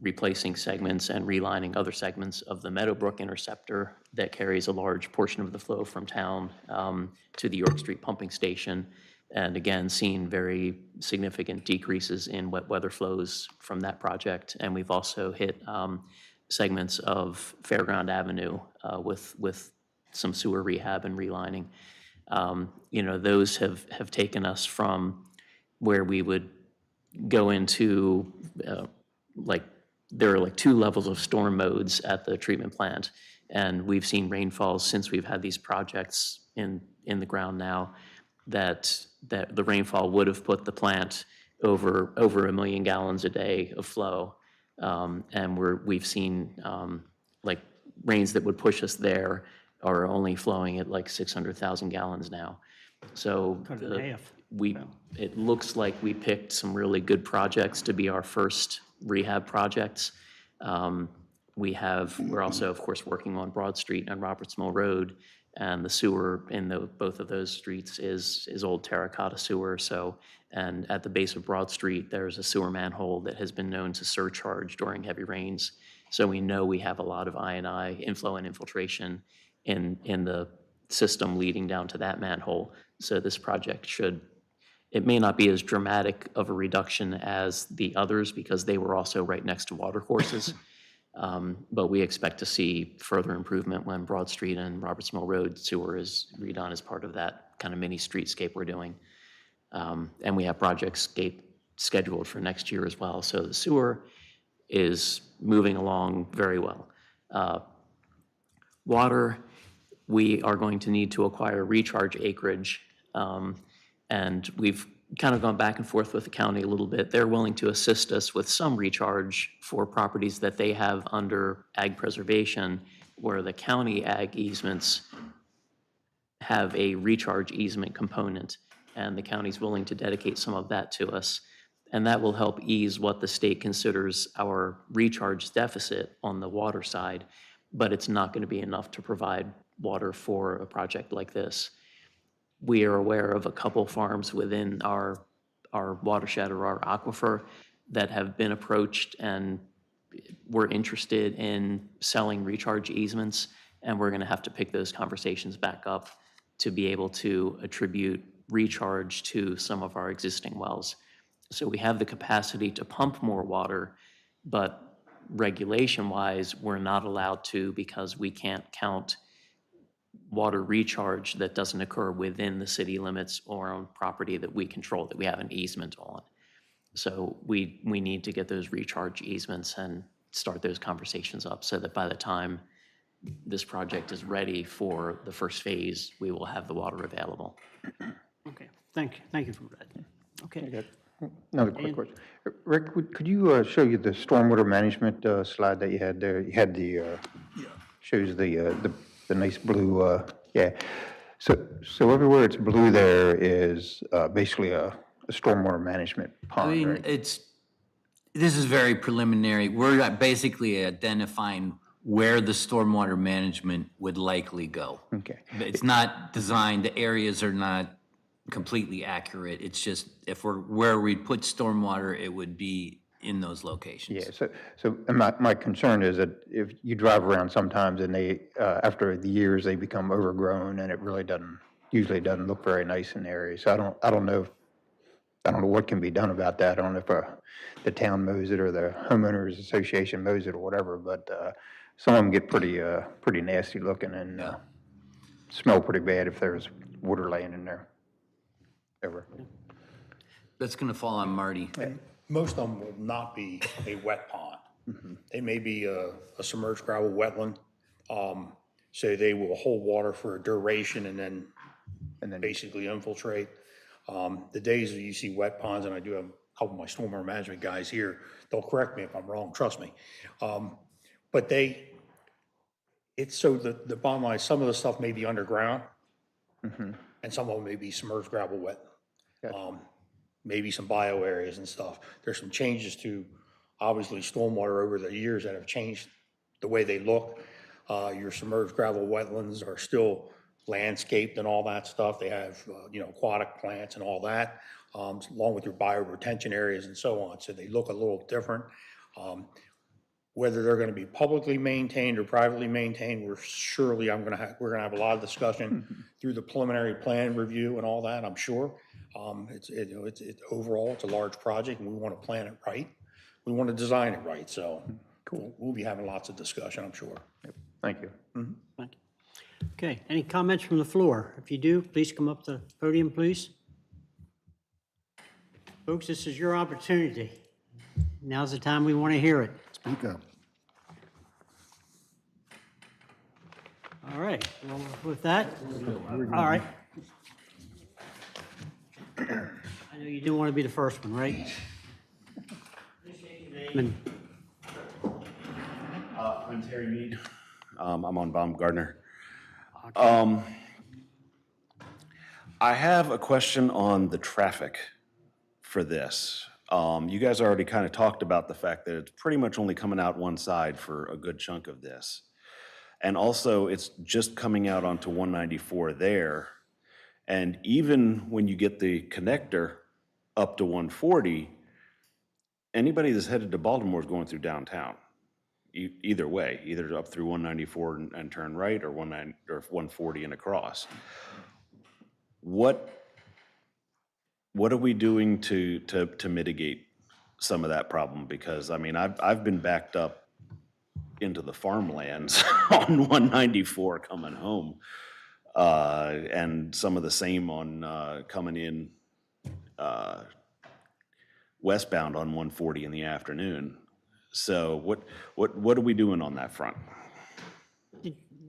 S4: replacing segments and relining other segments of the Meadowbrook interceptor that carries a large portion of the flow from town to the York Street pumping station. And again, seeing very significant decreases in wet weather flows from that project. And we've also hit segments of Fairground Avenue with some sewer rehab and relining. Those have taken us from where we would go into there are like 2 levels of storm modes at the treatment plant, and we've seen rainfalls since we've had these projects in the ground now that the rainfall would have put the plant over 1 million gallons a day of flow, and we've seen like rains that would push us there are only flowing at like 600,000 gallons now. So
S2: Cut it in half.
S4: it looks like we picked some really good projects to be our first rehab projects. We're also, of course, working on Broad Street and Roberts Mill Road, and the sewer in both of those streets is old terracotta sewer. So, and at the base of Broad Street, there's a sewer manhole that has been known to surcharge during heavy rains. So we know we have a lot of I&I inflow and infiltration in the system leading down to that manhole. So this project it may not be as dramatic of a reduction as the others because they were also right next to water courses. But we expect to see further improvement when Broad Street and Roberts Mill Road sewer is redone as part of that kind of mini streetscape we're doing. And we have projects scheduled for next year as well. So the sewer is moving along very well. Water, we are going to need to acquire recharge acreage. And we've kind of gone back and forth with the county a little bit. They're willing to assist us with some recharge for properties that they have under ag preservation, where the county ag easements have a recharge easement component, and the county's willing to dedicate some of that to us. And that will help ease what the state considers our recharge deficit on the water side, but it's not going to be enough to provide water for a project like this. We are aware of a couple farms within our watershed or our aquifer that have been approached and we're interested in selling recharge easements, and we're going to have to pick those conversations back up to be able to attribute recharge to some of our existing wells. So we have the capacity to pump more water, but regulation-wise, we're not allowed to because we can't count water recharge that doesn't occur within the city limits or on property that we control, that we have an easement on. So we need to get those recharge easements and start those conversations up so that by the time this project is ready for the first phase, we will have the water available.
S2: Okay, thank you for that. Okay,
S8: Another quick question. Rick, could you show you the stormwater management slide that you had there? You had the shows the nice blue, yeah. So everywhere it's blue there is basically a stormwater management
S7: I
S8: pond,
S7: mean,
S8: right?
S7: this is very preliminary. We're basically identifying where the stormwater management would likely go.
S8: Okay.
S7: But it's not designed, the areas are not completely accurate. It's just where we put stormwater, it would be in those locations.
S8: Yeah, so and my concern is that if you drive around sometimes and they, after the years, they become overgrown and it really usually doesn't look very nice in the area. So I don't know what can be done about that. I don't know if the town mows it or the homeowners association mows it or whatever, but some of them get pretty nasty looking and smell pretty bad if there's water laying in there ever.
S7: That's gonna fall on Marty.
S6: Most of them will not be a wet pond. They may be a submerged gravel wetland. So they will hold water for a duration and then basically infiltrate. The days that you see wet ponds, and I do have a couple of my stormwater management guys here, they'll correct me if I'm wrong, trust me. But it's so the bottom line, some of the stuff may be underground, and some of them may be submerged gravel wet. Maybe some bio areas and stuff. There's some changes to, obviously, stormwater over the years that have changed the way they look. Your submerged gravel wetlands are still landscaped and all that stuff. They have, aquatic plants and all that, along with your bioretention areas and so on. So they look a little different. Whether they're gonna be publicly maintained or privately maintained, we're gonna have a lot of discussion through the preliminary plan review and all that, I'm sure. Overall, it's a large project and we wanna plan it right. We wanna design it right, so we'll be having lots of discussion, I'm sure.
S8: Thank you.
S2: Thank you. Okay, any comments from the floor? If you do, please come up to the podium, please. Folks, this is your opportunity. Now's the time we want to hear it.
S5: Speak up.
S2: All right, well, with that, all right. I know you didn't want to be the first one, right? And
S10: I'm Terry Mead. I'm on Baumgartner. I have a question on the traffic for this. You guys already kind of talked about the fact that it's pretty much only coming out one side for a good chunk of this. And also, it's just coming out onto 194 there. And even when you get the connector up to 140, anybody that's headed to Baltimore is going through downtown. Either way, either up through 194 and turn right, or 140 and across. What are we doing to mitigate some of that problem? Because I mean, I've been backed up into the farmlands on 194 coming home, and some of the same on coming in westbound on 140 in the afternoon. So what are we doing on that front?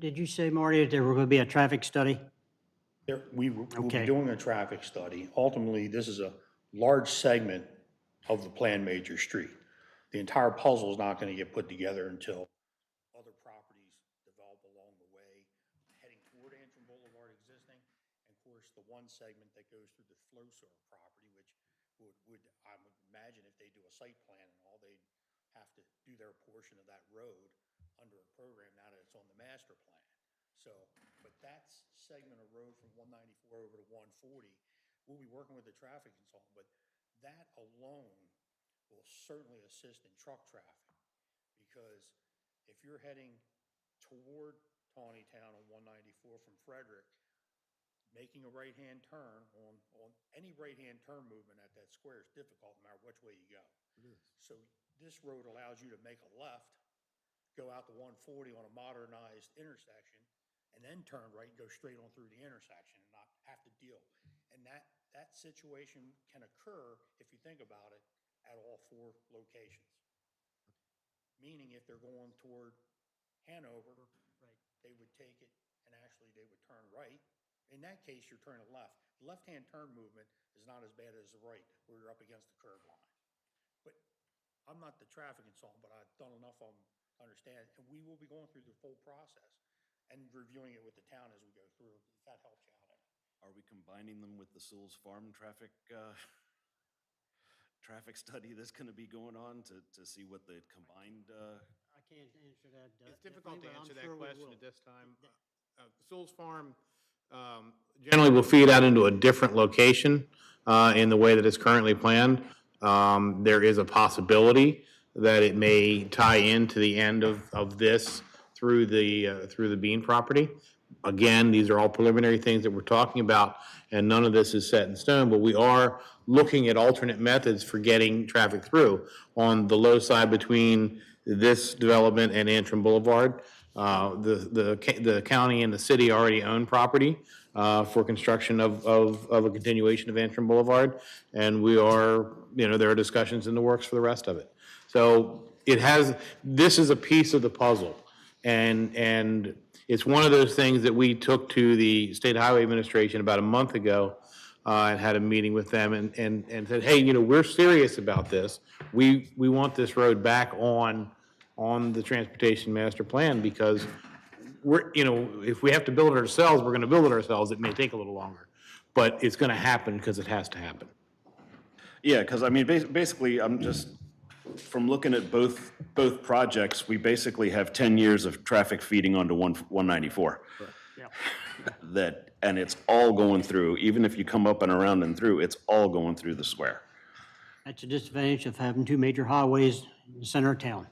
S2: did you say, Marty, that there were going to be a traffic study?
S6: We'll be
S2: Okay.
S6: doing a traffic study. Ultimately, this is a large segment of the planned major street. The entire puzzle is not going to get put together until other properties develop along the way, heading toward Antrim Boulevard existing, and of course, the one segment that goes through the Flowserve property, which would, I would imagine if they do a site plan and all, they'd have to do their portion of that road under a program now that it's on the master plan. So, but that segment of road from 194 over to 140, we'll be working with the traffic consultant, but that alone will certainly assist in truck traffic. Because if you're heading toward Taneytown on 194 from Frederick, making a right-hand turn on any right-hand turn movement at that square is difficult no matter which way you go. So this road allows you to make a left, go out to 140 on a modernized intersection, and then turn right and go straight on through the intersection and not have to deal. And that situation can occur, if you think about it, at all four locations. Meaning if they're going toward Hanover, they would take it and actually they would turn right. In that case, you're turning left. The left-hand turn movement is not as bad as the right, where you're up against the curb line. But I'm not the traffic consultant, but I've done enough of them understand, and we will be going through the full process and reviewing it with the town as we go through, if that helps you out.
S10: Are we combining them with the Sewell's Farm traffic study that's gonna be going on to see what the combined,
S2: I can't answer that.
S9: It's difficult to
S2: definitely, but I'm
S9: answer
S2: sure
S9: that
S2: we
S9: question
S2: will.
S9: at this time. Sewell's Farm generally will feed out into a different location in the way that it's currently planned. There is a possibility that it may tie into the end of this through the Bean property. Again, these are all preliminary things that we're talking about, and none of this is set in stone, but we are looking at alternate methods for getting traffic through on the low side between this development and Antrim Boulevard. The county and the city already own property for construction of a continuation of Antrim Boulevard, and we are, there are discussions in the works for the rest of it. So this is a piece of the puzzle, and it's one of those things that we took to the State Highway Administration about a month ago and had a meeting with them and said, hey, we're serious about this. We want this road back on the transportation master plan because if we have to build it ourselves, we're gonna build it ourselves. It may take a little longer, but it's gonna happen because it has to happen.
S10: yeah, because I mean, basically, I'm just, from looking at both projects, we basically have 10 years of traffic feeding onto 194.
S2: Yeah.
S10: And it's all going through, even if you come up and around and through, it's all going through the square.
S2: That's a disadvantage of having two major highways in the center of town.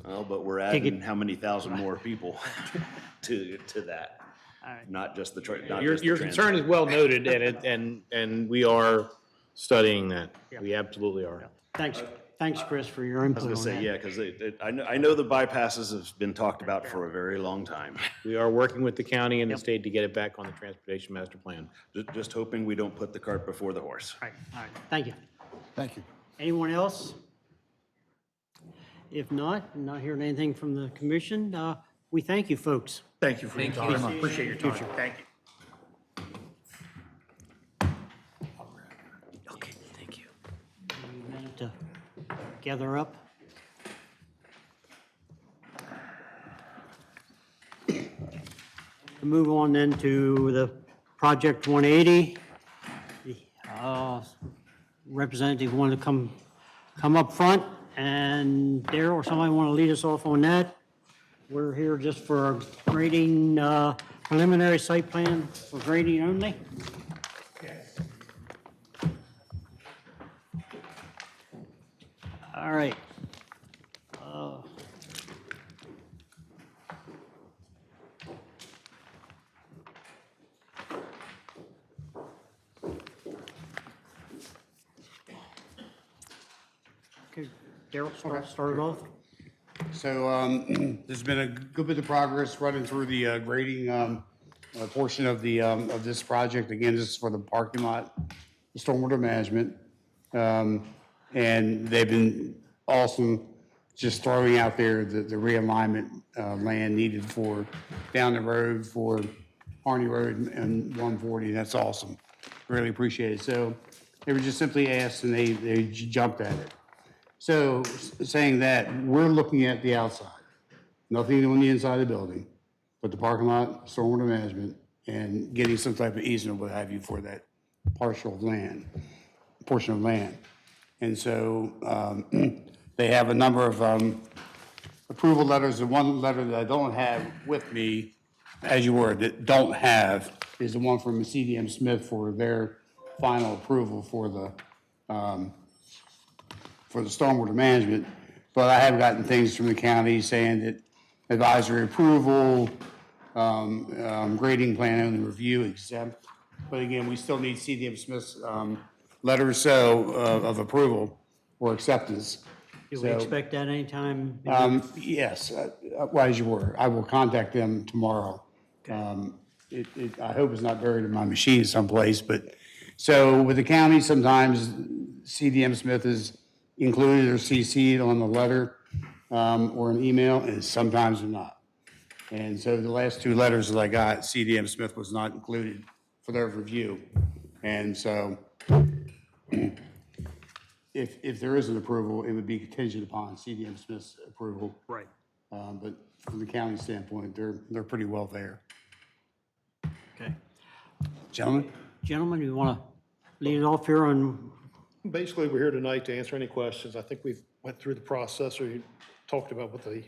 S10: Well, but we're adding how many thousand more people to that?
S2: right.
S10: Not just the,
S9: Your concern is well noted, and we are studying that. We absolutely are.
S2: Thanks, Chris, for your input on
S10: I was gonna say,
S2: that.
S10: yeah, because I know the bypasses have been talked about for a very long time.
S9: We are working with the county and the state to get it back on the transportation master plan.
S10: Just hoping we don't put the cart before the horse.
S2: All right, thank you.
S5: Thank you.
S2: Anyone else? If not, I'm not hearing anything from the commission. We thank you, folks.
S6: Thank you for your time. I appreciate your time. Thank you.
S4: Okay, thank you.
S2: Give me a minute to gather up. Move on then to the Project 180. The representative wanted to come up front, and Daryl or somebody want to lead us off on that? We're here just for a grading, preliminary site plan for grading only. All right. Okay, Daryl, start it off.
S1: So there's been a good bit of progress running through the grading portion of this project. Again, this is for the parking lot, the stormwater management. And they've been awesome, just throwing out there the realignment land needed for down the road for Harney Road and 140. That's awesome. Really appreciate it. So they were just simply asked and they jumped at it. So saying that, we're looking at the outside, nothing on the inside of the building, but the parking lot, stormwater management, and getting some type of easement, what have you, for that portion of land. And so they have a number of approval letters. The one letter that I don't have with me, as you were, that don't have, is the one from CDM Smith for their final approval for the stormwater management. But I have gotten things from the county saying that advisory approval, grading plan only review exempt. But again, we still need CDM Smith's letter or so of approval or acceptance.
S2: Do we
S1: So,
S2: expect that anytime?
S1: Yes, well, as you were, I will contact them tomorrow. I hope it's not buried in my machine someplace, but, so with the county, sometimes CDM Smith is included or CC'd on the letter or an email, and sometimes they're not. And so the last two letters that I got, CDM Smith was not included for their review. And so if there is an approval, it would be contingent upon CDM Smith's approval.
S2: Right.
S1: But from the county standpoint, they're pretty well there.
S2: Okay.
S1: Gentlemen?
S2: Gentlemen, you want to lead it off here on,
S6: Basically, we're here tonight to answer any questions. I think we've went through the process, or you talked about what the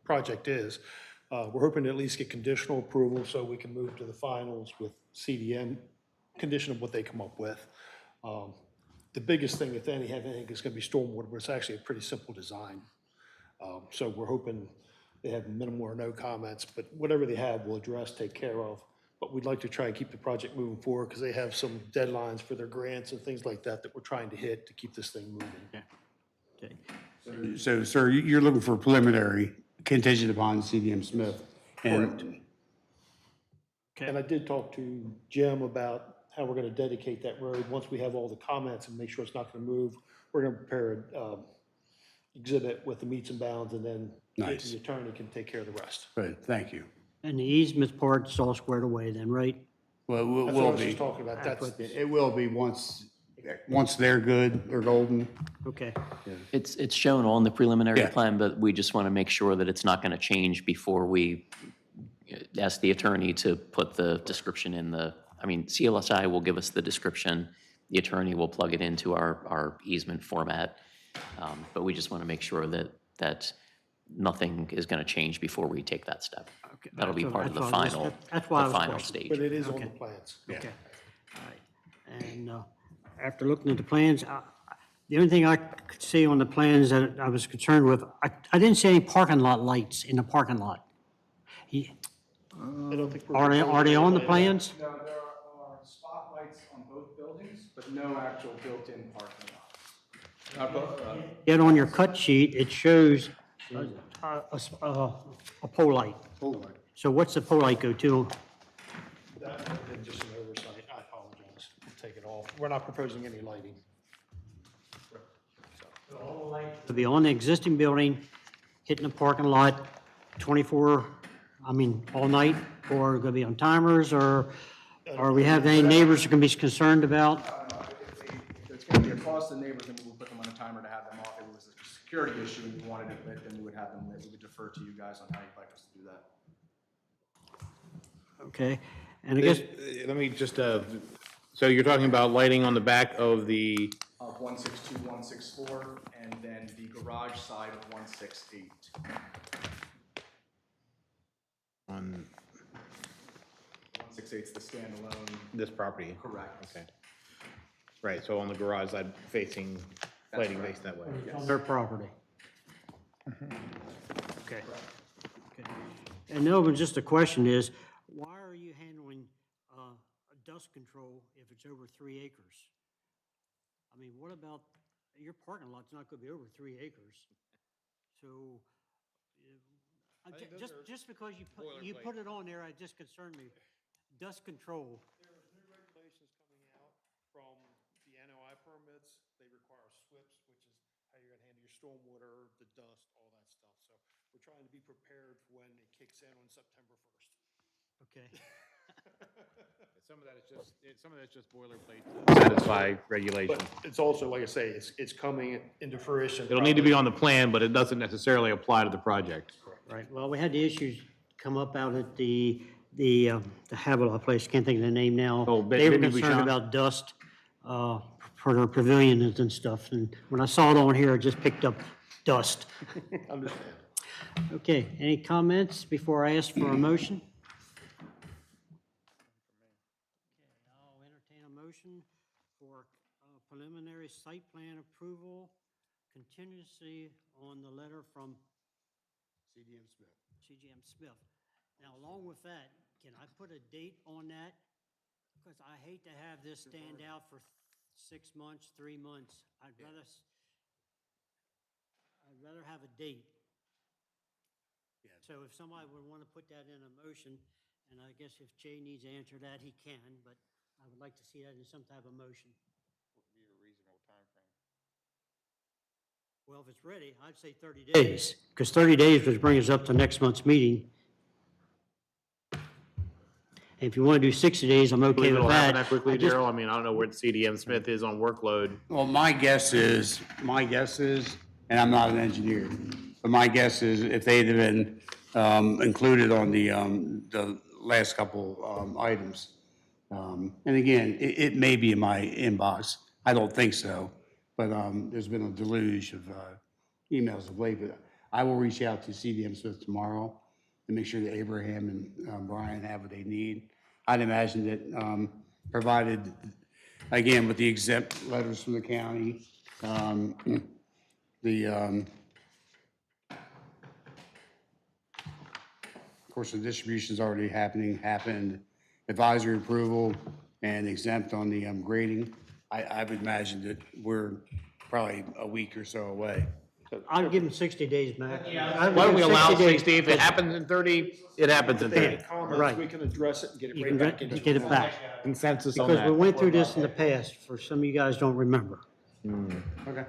S6: project is. We're hoping to at least get conditional approval so we can move to the finals with CDM, condition of what they come up with. The biggest thing, if anything, is going to be stormwater, but it's actually a pretty simple design. So we're hoping they have minimal or no comments, but whatever they have, we'll address, take care of. But we'd like to try and keep the project moving forward because they have some deadlines for their grants and things like that that we're trying to hit to keep this thing moving.
S2: okay,
S1: So, sir, you're looking for preliminary contingent upon CDM Smith? And
S6: And I did talk to Jim about how we're going to dedicate that road. Once we have all the comments and make sure it's not going to move, we're going to prepare an exhibit with the meets and bounds, and then
S1: Nice.
S6: the attorney can take care of the rest.
S1: Good, thank you.
S2: and the easement part's all squared away then, right?
S1: Well, it
S6: That's what I
S1: will
S6: was just
S1: be.
S6: talking about. That's,
S1: It will be once they're good, they're golden.
S2: Okay,
S4: It's shown on the preliminary
S1: Yeah.
S4: plan, but we just want to make sure that it's not going to change before we ask the attorney to put the description in the, I mean, CLSI will give us the description, the attorney will plug it into our easement format, but we just want to make sure that nothing is going to change before we take that step.
S2: Okay.
S4: That'll be
S2: That's
S4: part of the
S2: what I was-
S4: final,
S2: that's why I
S4: the
S2: was
S4: final
S2: questioning.
S4: stage.
S6: but it is on the plans.
S2: okay, all right. And after looking at the plans, the only thing I could see on the plans that I was concerned with, I didn't see any parking lot lights in the parking lot.
S6: I don't think we're
S2: Are they on the plans?
S11: No, there are spotlights on both buildings, but no actual built-in parking lots. Not both,
S2: Yet on your cut sheet, it shows a pole light. So what's the pole light go to?
S6: That would have been just an oversight. I apologize. We'll take it off. We're not proposing any lighting.
S2: To be on the existing building, hitting the parking lot 24, all night, or going to be on timers, or we have any neighbors that can be concerned about?
S11: If it's gonna be across the neighbors, then we'll put them on a timer to have them off. If it was a security issue and we wanted it lit, then we would have them lit. We would defer to you guys on how you'd like us to do that.
S2: Okay, and I guess,
S9: Let me just, so you're talking about lighting on the back of the,
S11: Of 162, 164, and then the garage side of 168.
S9: on
S11: 168 is the standalone.
S9: this property?
S11: Correct.
S9: Okay. Right, so on the garage side facing, lighting facing that way.
S2: their property. Okay. Okay. And no, but just the question is, why are you handling dust control if it's over 3 acres? What about, your parking lot's not going to be over 3 acres. So, just because you put it on there, it just concerned me. Dust control.
S6: There's new regulations coming out from the NOI permits. They require SWIPs, which is how you're gonna handle your stormwater, the dust, all that stuff. So we're trying to be prepared for when it kicks in on September 1st.
S2: Okay.
S9: Some of that is just boilerplate to satisfy regulation.
S6: But it's also, like I say, it's coming into fruition.
S9: It'll need to be on the plan, but it doesn't necessarily apply to the project.
S2: Right, well, we had the issues come up out at the Havilah place, can't think of the name now.
S9: Oh,
S2: They were
S9: Bidney
S2: concerned
S9: Bouchon?
S2: about dust for their pavilions and stuff, and when I saw it on here, I just picked up dust.
S6: Understand.
S2: Okay, any comments before I ask for a motion? Okay, I'll entertain a motion for preliminary site plan approval, contingency on the letter from
S1: CDM Smith.
S2: CGM Smith. Now, along with that, can I put a date on that? Because I hate to have this stand out for 6 months, 3 months. I'd rather have a date. So if somebody would want to put that in a motion, and I guess if Jay needs to answer that, he can, but I would like to see that in some type of motion. Well, if it's ready, I'd say 30 days, because 30 days would bring us up to next month's meeting. And if you want to do 60 days, I'm okay
S9: Believe
S2: with
S9: it'll happen
S2: that.
S9: that quickly,
S2: I just-
S9: Daryl? I mean, I don't know where the CDM Smith is on workload.
S1: Well, my guess is, and I'm not an engineer, But my guess is if they'd have been included on the last couple items. And again, it may be in my inbox. I don't think so, but there's been a deluge of emails of late. But I will reach out to CDM Smith tomorrow and make sure that Abraham and Brian have what they need. I'd imagine that provided, again, with the exempt letters from the county, the, of course, the distribution's already happened, advisory approval and exempt on the grading. I would imagine that we're probably a week or so away.
S2: I'd give them 60 days, Max.
S9: Why don't we allow 60? If it happens in 30, it happens in 30.
S2: Right.
S11: We can address it and get it
S2: You
S11: right
S2: can
S11: back into.
S2: get it back.
S9: Consensus on
S2: Because we
S9: that.
S2: went through this in the past, for some of you guys don't remember.
S1: Okay.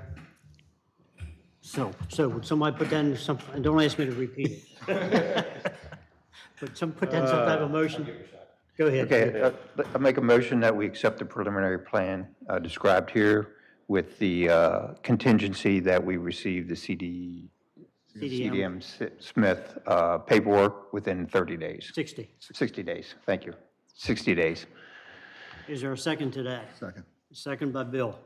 S2: So would somebody put that in some, and don't ask me to repeat it. Put that in some type of motion. Go ahead.
S8: Okay, I make a motion that we accept the preliminary plan described here with the contingency that we receive the CDM Smith paperwork within 30 days.
S2: 60.
S8: 60 days, thank you. 60 days.
S2: Is there a second to that?
S5: Second.
S2: Second by Bill.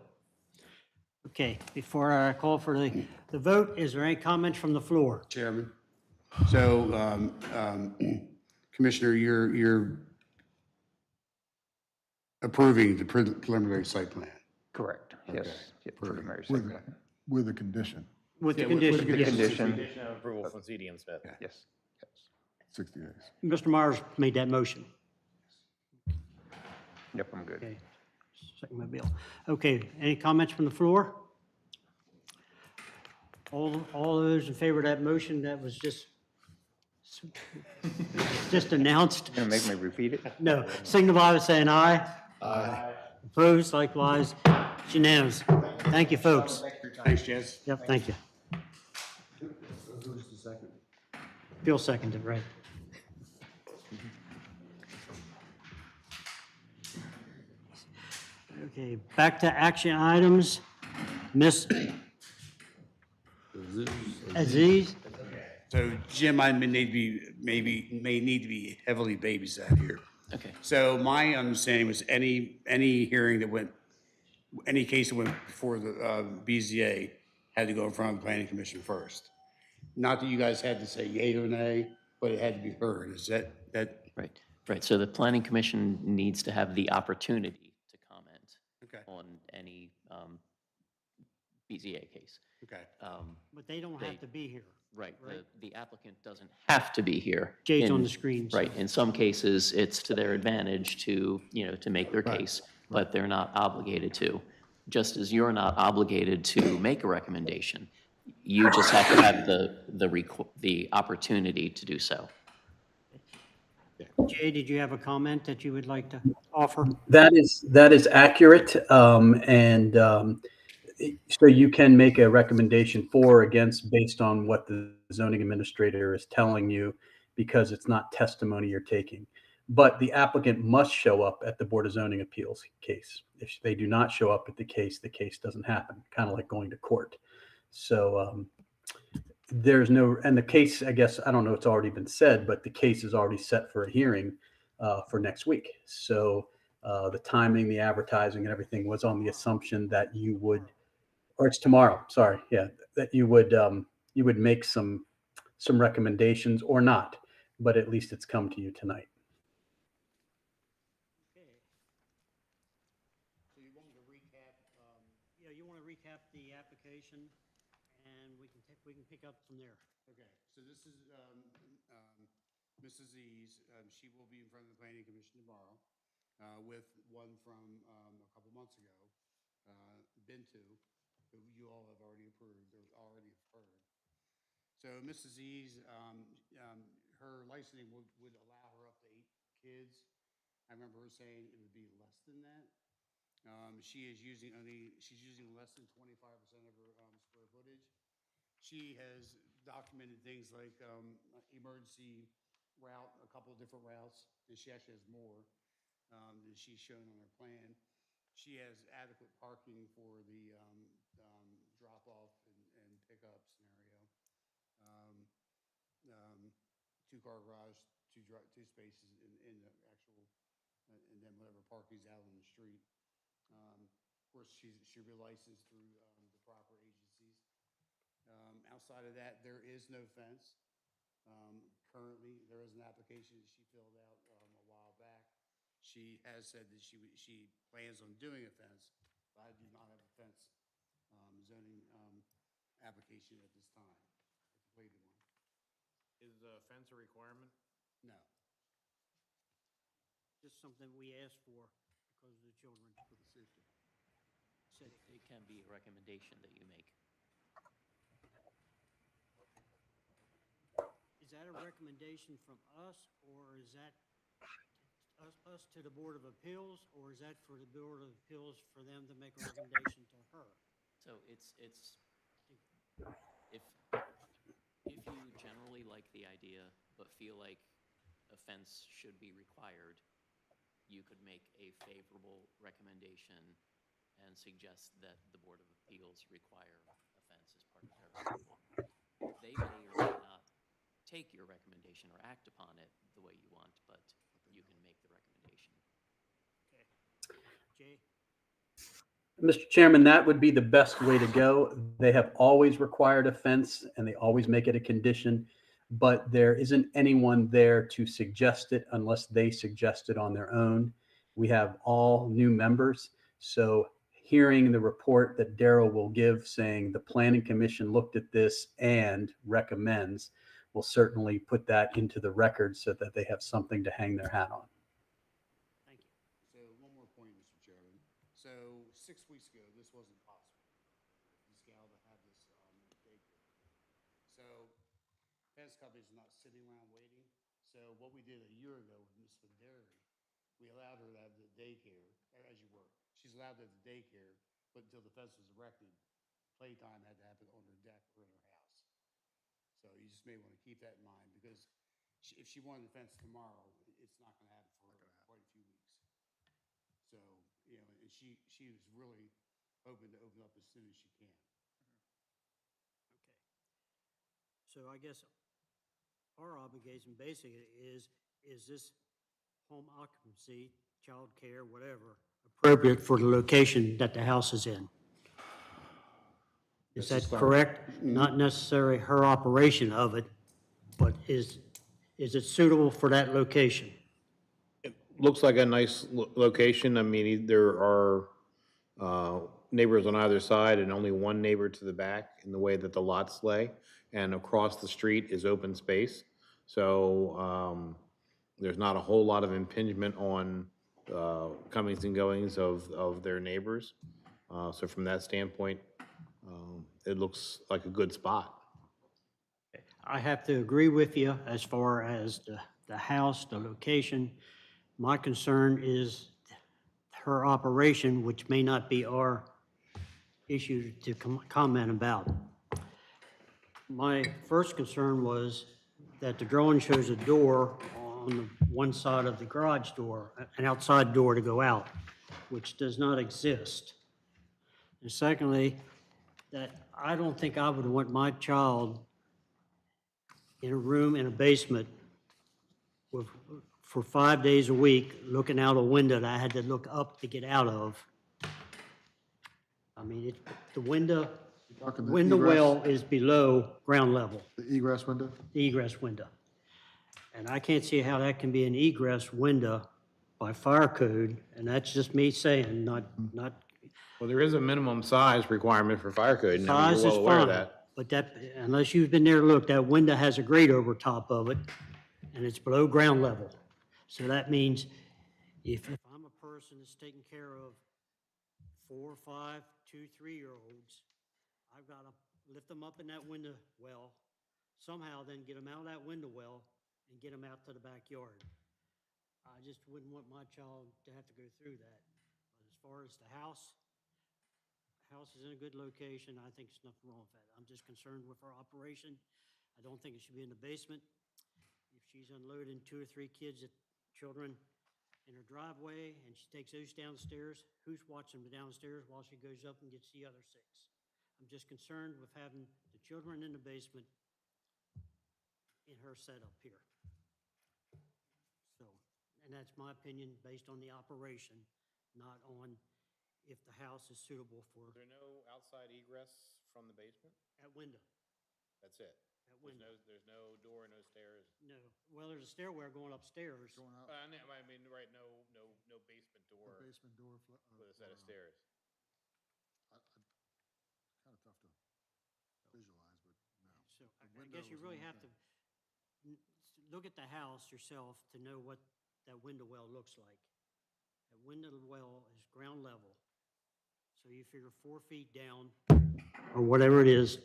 S2: Okay, before I call for the vote, is there any comments from the floor?
S1: Chairman. So, Commissioner, you're approving the preliminary site plan.
S8: Correct, yes. Yeah, preliminary site
S5: With,
S8: plan.
S5: with a condition,
S2: With the
S1: Yeah, with the
S2: condition, yes.
S8: Condition,
S9: Condition of approval from CDM Smith.
S8: yes.
S5: 60 days.
S2: Mr. Myers made that motion.
S8: Yep, I'm good.
S2: Okay, second by Bill. Okay, any comments from the floor? All those in favor of that motion that was just announced?
S8: Gonna make me repeat it?
S2: No, signify by saying aye. Aye. Opposed, likewise, it's unanimous. Thank you, folks.
S1: Thanks, Jess.
S2: Yep, thank you.
S1: Who's the second?
S2: Bill seconded, right? Okay, back to action items. Miss Aziz?
S1: So Jim, I may need to be heavily babysat here.
S4: Okay.
S1: So my understanding was any hearing that went, any case that went before the BZA had to go in front of the planning commission first. Not that you guys had to say yea or nay, but it had to be heard. Is that?
S4: Right. So the planning commission needs to have the opportunity to comment
S1: Okay.
S4: on any BZA case.
S1: Okay.
S2: But they don't have to be here.
S4: Right, the applicant doesn't have to be here.
S2: Jay's on
S4: In-
S2: the screen, so-
S4: Right, in some cases, it's to their advantage to, to make their case, but they're not obligated to. Just as you're not obligated to make a recommendation, you just have to have the opportunity to do so.
S2: Jay, did you have a comment that you would like to offer?
S12: That is accurate, so you can make a recommendation for or against based on what the zoning administrator is telling you, because it's not testimony you're taking. But the applicant must show up at the Board of Zoning Appeals case. If they do not show up at the case doesn't happen, kind of like going to court. So there's no, and the case, I guess, I don't know, it's already been said, but the case is already set for a hearing for next week. So the timing, the advertising and everything was on the assumption that you would, or it's tomorrow, sorry, yeah, that you would make some recommendations or not, but at least it's come to you tonight.
S2: So you want me to recap? Yeah, you want to recap the application, and we can pick up from there.
S1: Okay, so this is Mrs. E's. She will be in front of the planning commission tomorrow with one from a couple months ago, Bintu, who you all have already approved or already have heard. So Mrs. E's, her licensing would allow her up to 8 kids. I remember her saying it would be less than that. She's using less than 25% of her square footage. She has documented things like emergency route, a couple of different routes, and she actually has more than she's shown on her plan. She has adequate parking for the drop-off and pickup scenario. two-car garage, two spaces in the actual, and then whatever parking's out on the street. Of course, she'll be licensed through the proper agencies. Outside of that, there is no fence. Currently, there is an application that she filled out a while back. She has said that she plans on doing a fence, but I do not have a fence zoning application at this time, a completed one.
S9: Is the fence a requirement?
S1: No.
S2: Just something we asked for because of the children.
S1: For the safety.
S4: It can be a recommendation that you make.
S2: Is that a recommendation from us, or is that us to the Board of Appeals, or is that for the Board of Appeals for them to make a recommendation to her?
S4: So it's, if you generally like the idea, but feel like a fence should be required, you could make a favorable recommendation and suggest that the Board of Appeals require a fence as part of their approval. They may or may not take your recommendation or act upon it the way you want, but you can make the recommendation.
S2: Okay. Jay?
S12: Mr. Chairman, that would be the best way to go. They have always required a fence and they always make it a condition, but there isn't anyone there to suggest it unless they suggest it on their own. We have all new members, so hearing the report that Daryl will give saying the Planning Commission looked at this and recommends will certainly put that into the record so that they have something to hang their hat on.
S2: Thank you.
S1: So one more point, Mr. Chairman. So 6 weeks ago, this wasn't possible, this gal to have this daycare. So fence companies are not sitting around waiting. So what we did a year ago with Ms. Federi, we allowed her to have the daycare, as you were. She's allowed to have the daycare, but until the fence was erected, playtime had to happen on her deck or in her house. So you just may want to keep that in mind, because if she wanted the fence tomorrow, it's not going to happen for quite a few weeks. So, you know, and she was really hoping to open up as soon as she can.
S2: Okay. So I guess our obligation basically is this home occupancy, childcare, whatever, appropriate for the location that the house is in? Is that correct? Not necessarily her operation of it, but is it suitable for that location?
S9: Looks like a nice location. I mean, there are neighbors on either side and only one neighbor to the back in the way that the lots lay. And across the street is open space. So there's not a whole lot of impingement on comings and goings of their neighbors. So from that standpoint, it looks like a good spot.
S2: I have to agree with you as far as the house, the location. My concern is her operation, which may not be our issue to comment about. My first concern was that the drawing shows a door on the one side of the garage door, an outside door to go out, which does not exist. And secondly, that I don't think I would want my child in a room in a basement for 5 days a week, looking out a window that I had to look up to get out of. I mean, the window
S5: Talking the
S2: well
S5: egress,
S2: is below ground level,
S5: the egress window?
S2: the egress window. And I can't see how that can be an egress window by fire code, and that's just me saying, not,
S9: Well, there is a minimum size requirement for fire code, and I mean,
S2: size
S9: you're
S2: is
S9: well aware of
S2: fine.
S9: that.
S2: But that, unless you've been there to look, that window has a grate over top of it, and it's below ground level. So that means if I'm a person that's taking care of 4, 5, 2, 3-year-olds, I've got to lift them up in that window well, somehow then get them out of that window well and get them out to the backyard. I just wouldn't want my child to have to go through that. But as far as the house is in a good location. I think there's nothing wrong with that. I'm just concerned with her operation. I don't think it should be in the basement. If she's unloading 2 or 3 children in her driveway and she takes those downstairs, who's watching them downstairs while she goes up and gets the other 6? I'm just concerned with having the children in the basement in her setup here. So, and that's my opinion based on the operation, not on if the house is suitable for
S9: Is there no outside egress from the basement?
S2: that window.
S9: That's it?
S2: That window.
S9: There's no door, no stairs?
S2: No, well, there's a stairwell going upstairs.
S5: Going out,
S9: I mean, right, no basement door
S5: basement door.
S9: with a set of stairs?
S5: Kind of tough to visualize, but no.
S2: So
S5: The
S2: I
S5: window
S2: guess you
S5: was
S2: really
S5: one
S2: have to
S5: thing.
S2: look at the house yourself to know what that window well looks like. That window well is ground level. So you figure 4 feet down or whatever it is.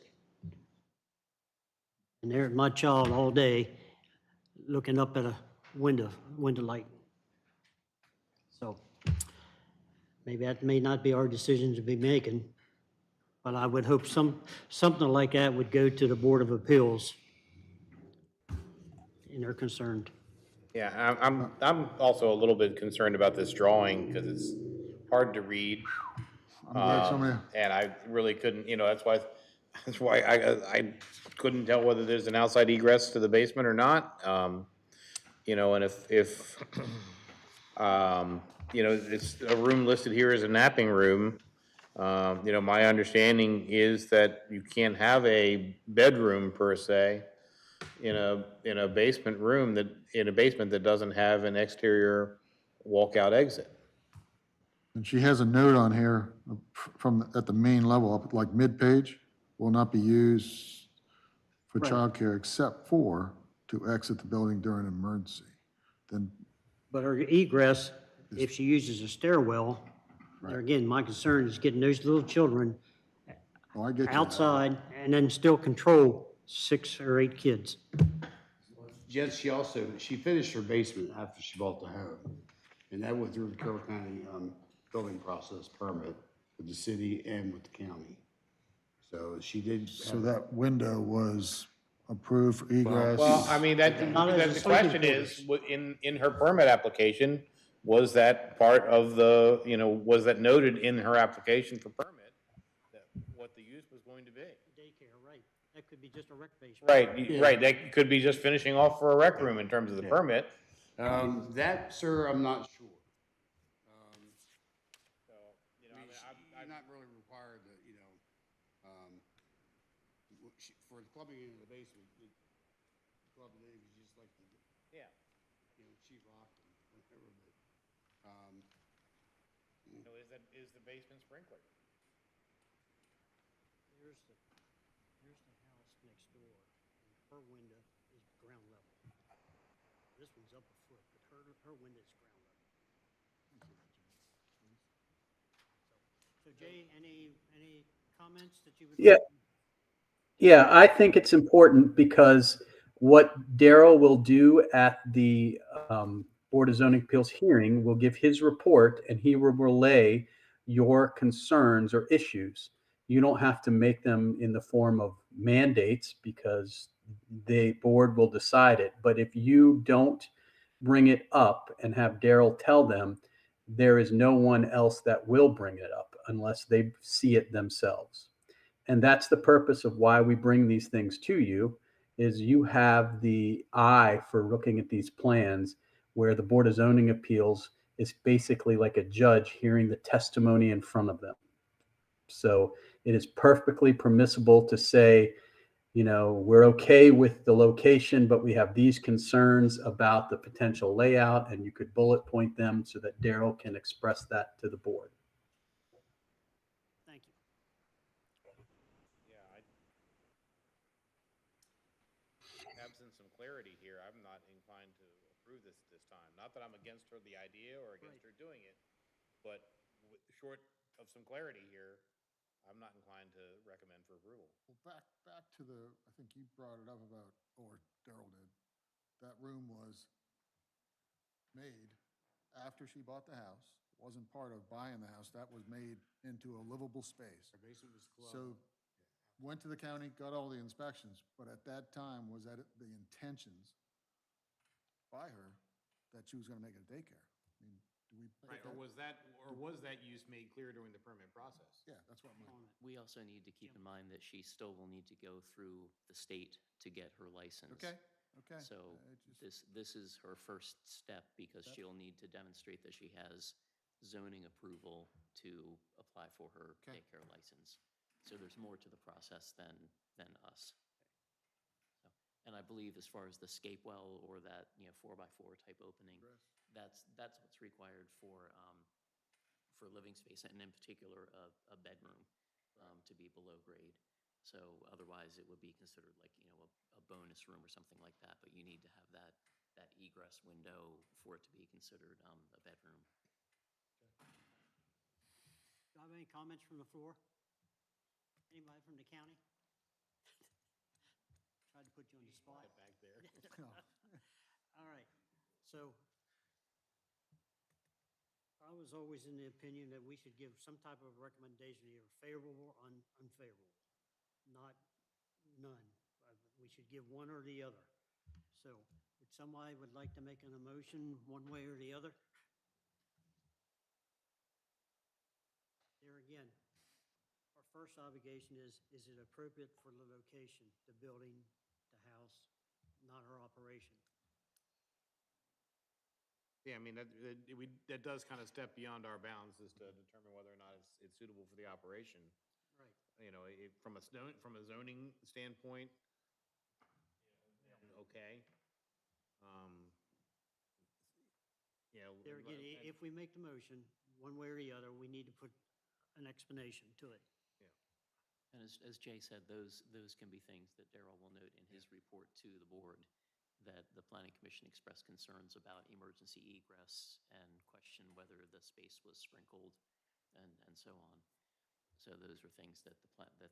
S2: And there's my child all day looking up at a window light. So maybe that may not be our decision to be making, but I would hope something like that would go to the Board of Appeals. And they're concerned.
S9: Yeah, I'm also a little bit concerned about this drawing because it's hard to read.
S5: I'm glad somebody,
S9: And I really couldn't, that's why I couldn't tell whether there's an outside egress to the basement or not. And if it's a room listed here as a napping room. My understanding is that you can't have a bedroom per se in a basement that doesn't have an exterior walkout exit.
S5: and she has a note on here at the main level, up at like mid-page, will not be used for
S2: Right.
S5: childcare except for to exit the building during an emergency. Then,
S2: But her egress, if she uses a stairwell, there again, my concern is getting those little children
S5: oh, I get you.
S2: outside and then still control 6 or 8 kids.
S1: Jen, she finished her basement after she bought the home. And that went through the Carroll County, building process permit with the city and with the county. So she did.
S5: So that window was approved for egress?
S9: Well, I mean,
S2: Not as a
S9: the
S2: sleeping
S9: question is,
S2: quarters.
S9: in her permit application, was that part of was that noted in her application for permit? That what the use was going to be?
S2: Daycare, right. That could be just a rec basement.
S9: Right, that could be just finishing off for a rec room in terms of the permit.
S1: That, sir, I'm not sure.
S9: So,
S1: I mean, she's not really required to, for the clubbing in the basement, the club name is just like the,
S9: Yeah.
S1: sheet rock and whatever, but,
S9: Is the basement sprinkler?
S2: Here's the house next door, and her window is ground level. This one's up a foot, but her window is ground level. So Jay, any comments that you would?
S12: Yeah. Yeah, I think it's important because what Daryl will do at the Board of Zoning Appeals hearing will give his report and he will relay your concerns or issues. You don't have to make them in the form of mandates because the board will decide it. But if you don't bring it up and have Daryl tell them, there is no one else that will bring it up unless they see it themselves. And that's the purpose of why we bring these things to you, is you have the eye for looking at these plans where the Board of Zoning Appeals is basically like a judge hearing the testimony in front of them. So it is perfectly permissible to say, we're okay with the location, but we have these concerns about the potential layout, and you could bullet point them so that Daryl can express that to the board.
S2: Thank you.
S9: Yeah, absent some clarity here, I'm not inclined to approve this at this time. Not that I'm against the idea or against her doing it, but short of some clarity here, I'm not inclined to recommend for approval.
S5: Well, back to I think you brought it up about, or Daryl did, that room was made after she bought the house, wasn't part of buying the house, that was made into a livable space.
S1: her basement was club.
S5: So, went to the county, got all the inspections, but at that time, was that the intentions by her that she was gonna make it a daycare? I mean, do we?
S9: Right, or was that use made clear during the permit process?
S5: Yeah, that's what my.
S4: We also need to keep in mind that she still will need to go through the state to get her license.
S5: Okay. Okay.
S4: So
S5: it just-
S4: this is her first step because she'll need to demonstrate that she has zoning approval to apply for her
S5: Okay.
S4: daycare license. So there's more to the process than us. So, and I believe as far as the scape well or that, 4x4 type opening, that's what's required for living space and in particular a bedroom to be below grade. So otherwise it would be considered like, a bonus room or something like that, but you need to have that egress window for it to be considered a bedroom.
S2: Do I have any comments from the floor? Anybody from the county? Tried to put you on the spot.
S9: Back there.
S2: All right, so I was always in the opinion that we should give some type of recommendation, either favorable or unfavorable, not none. We should give one or the other. So would somebody would like to make an emotion one way or the other? There again, our first obligation is it appropriate for the location, the building, the house, not our operation?
S9: Yeah, I mean, that does kind of step beyond our bounds as to determine whether or not it's suitable for the operation.
S2: Right.
S9: From a zoning standpoint, okay.
S2: There again, if we make the motion, one way or the other, we need to put an explanation to it.
S9: Yeah.
S4: And as Jay said, those can be things that Darrell will note in his report to the board, that the planning commission expressed concerns about emergency egress and questioned whether the space was sprinkled and so on. So those are things that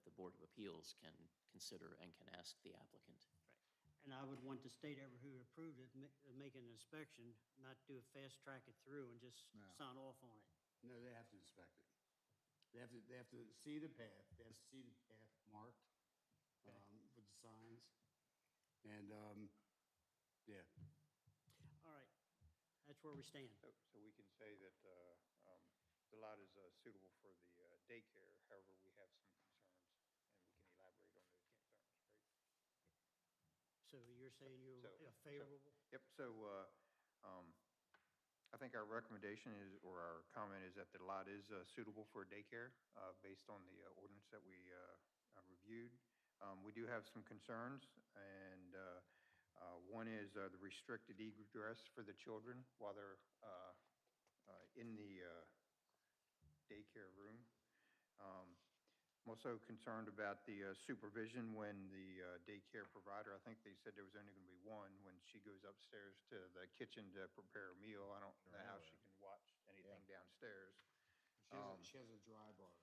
S4: the Board of Appeals can consider and can ask the applicant.
S2: Right. And I would want the state ever who approved it, make an inspection, not do a fast track it through and just sign off on it.
S1: No, they have to inspect it. They have to see the path, they have to see the path marked, with the signs. And, yeah.
S2: All right, that's where we stand.
S8: So we can say that the lot is suitable for the daycare, however, we have some concerns, and we can elaborate on those concerns, right?
S2: So you're saying you're
S8: So-
S2: favorable?
S8: Yep, so I think our recommendation is, or our comment is that the lot is suitable for daycare based on the ordinance that we reviewed. We do have some concerns, and one is the restricted egress for the children while they're in the daycare room. I'm also concerned about the supervision when the daycare provider, I think they said there was only going to be one, when she goes upstairs to the kitchen to prepare a meal. I don't know how she can watch anything downstairs.
S1: She has a dry bar,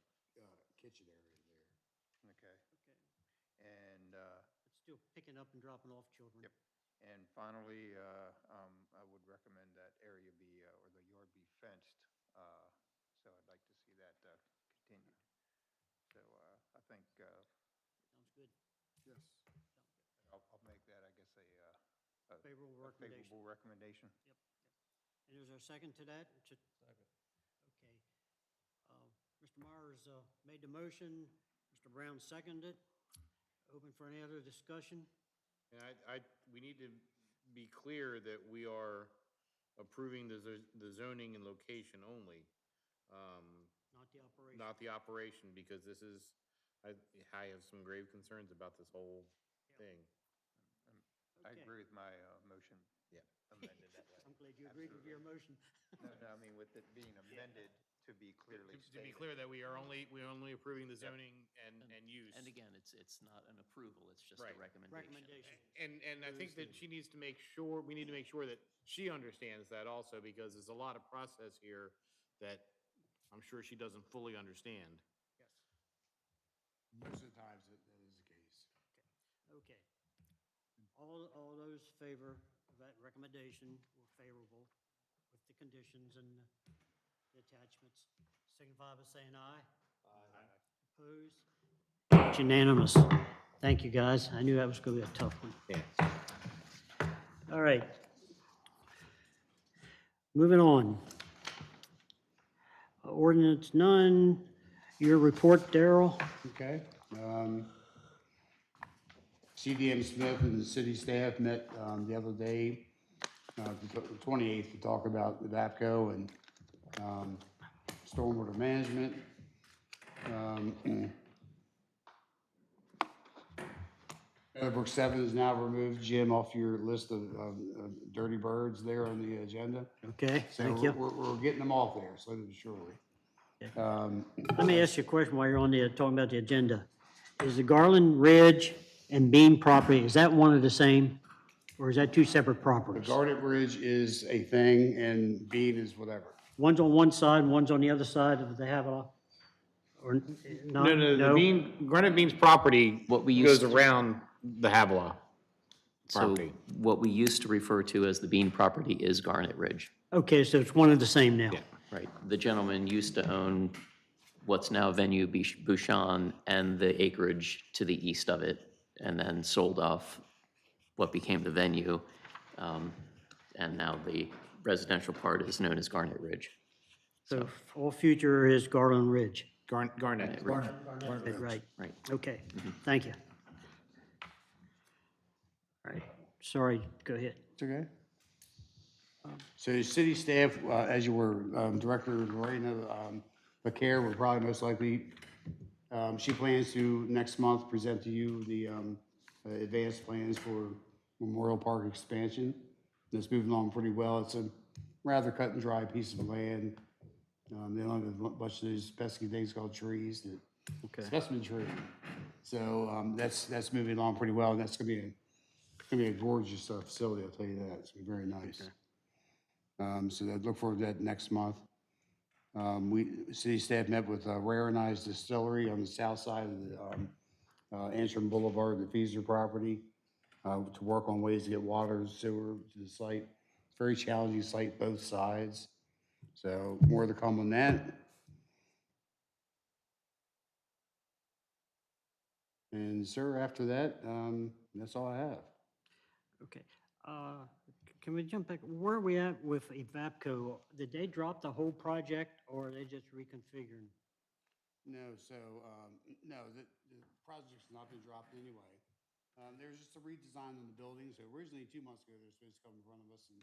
S1: kitchen area there.
S8: Okay.
S2: Okay.
S8: And,
S2: But still picking up and dropping off children?
S8: yep. And finally, I would recommend that area be, or the yard be fenced. So I'd like to see that continued. So I think
S2: Sounds good.
S1: Yes.
S2: Sounds good.
S8: I'll make that, I guess, a
S2: Favorable recommendation.
S8: favorable recommendation.
S2: Yep. And is there a second to that?
S3: Second.
S2: Okay. Mr. Myers made the motion, Mr. Brown seconded it. Open for any other discussion?
S9: And we need to be clear that we are approving the zoning and location only.
S2: Not the operation?
S9: Not the operation, because this is, I have some grave concerns about this whole thing.
S8: I
S2: Okay.
S8: agree with my motion
S9: Yeah.
S8: amended that way.
S2: I'm glad you agreed with your motion.
S8: No, I mean, with it being amended to be clearly
S9: To be
S8: stated.
S9: clear that we're only approving the zoning and use.
S4: And again, it's not an approval, it's just a
S9: Right.
S4: recommendation.
S2: Recommendation.
S9: And I think that we need to make sure that she understands that also, because there's a lot of process here that I'm sure she doesn't fully understand.
S2: Yes.
S1: Most of the times that is the case.
S2: Okay. All those favor of that recommendation were favorable with the conditions and the attachments. Signify by saying aye. Aye. Opposed? It's unanimous. Thank you, guys. I knew that was going to be a tough one.
S9: Yeah.
S2: All right. Moving on. Ordinance none. Your report, Darrell.
S1: Okay. CDM Smith and the city staff met the other day, the 28th, to talk about the VAPCO and stormwater management. Meadowbrook 7 is now removed, Jim, off your list of dirty birds there on the agenda.
S2: Okay,
S1: So
S2: thank you.
S1: we're getting them off there, slowly but surely.
S2: Let me ask you a question while you're on the, talking about the agenda. Is the Garland Ridge and Bean property, is that one of the same? Or is that two separate
S1: The
S2: properties?
S1: Garnet Ridge is a thing and Bean is whatever.
S2: One's on one side, and one's on the other side of the Havilah? Or not?
S9: No, the Bean, Granite Bean's property
S4: What we
S9: goes
S4: used-
S9: around the Havilah
S4: So
S9: property.
S4: what we used to refer to as the Bean property is Garnet Ridge.
S2: Okay, so it's one of the same now?
S9: Yeah.
S4: Right. The gentleman used to own what's now Venue Bouchon and the acreage to the east of it, and then sold off what became the Venue. And now the residential part is known as Garnet Ridge.
S2: So all future is Garland Ridge?
S9: Garnet.
S2: Right,
S4: Right.
S2: okay, thank you. All right, sorry, go ahead.
S1: It's okay. So city staff, as you were, Director Lorena, the care will probably most likely, she plans to next month present to you the advanced plans for Memorial Park expansion. It's moving along pretty well. It's a rather cut and dry piece of land. They don't have a bunch of those pesky things called trees that, specimen tree. So that's moving along pretty well, and that's gonna be a gorgeous facility, I'll tell you that. It's gonna be very nice. So I look forward to that next month. City staff met with Rare and I's Distillery on the south side of the Antrim Boulevard, the Feeser property, to work on ways to get water and sewer to the site. It's a very challenging site, both sides. So more to come on that. And sir, after that, that's all I have.
S2: Okay, can we jump back, where are we at with Evapco? Did they drop the whole project, or are they just reconfiguring?
S1: No, so, no, the project's not been dropped anyway. There's just a redesign on the building. So originally, 2 months ago, they were supposed to come in front of us and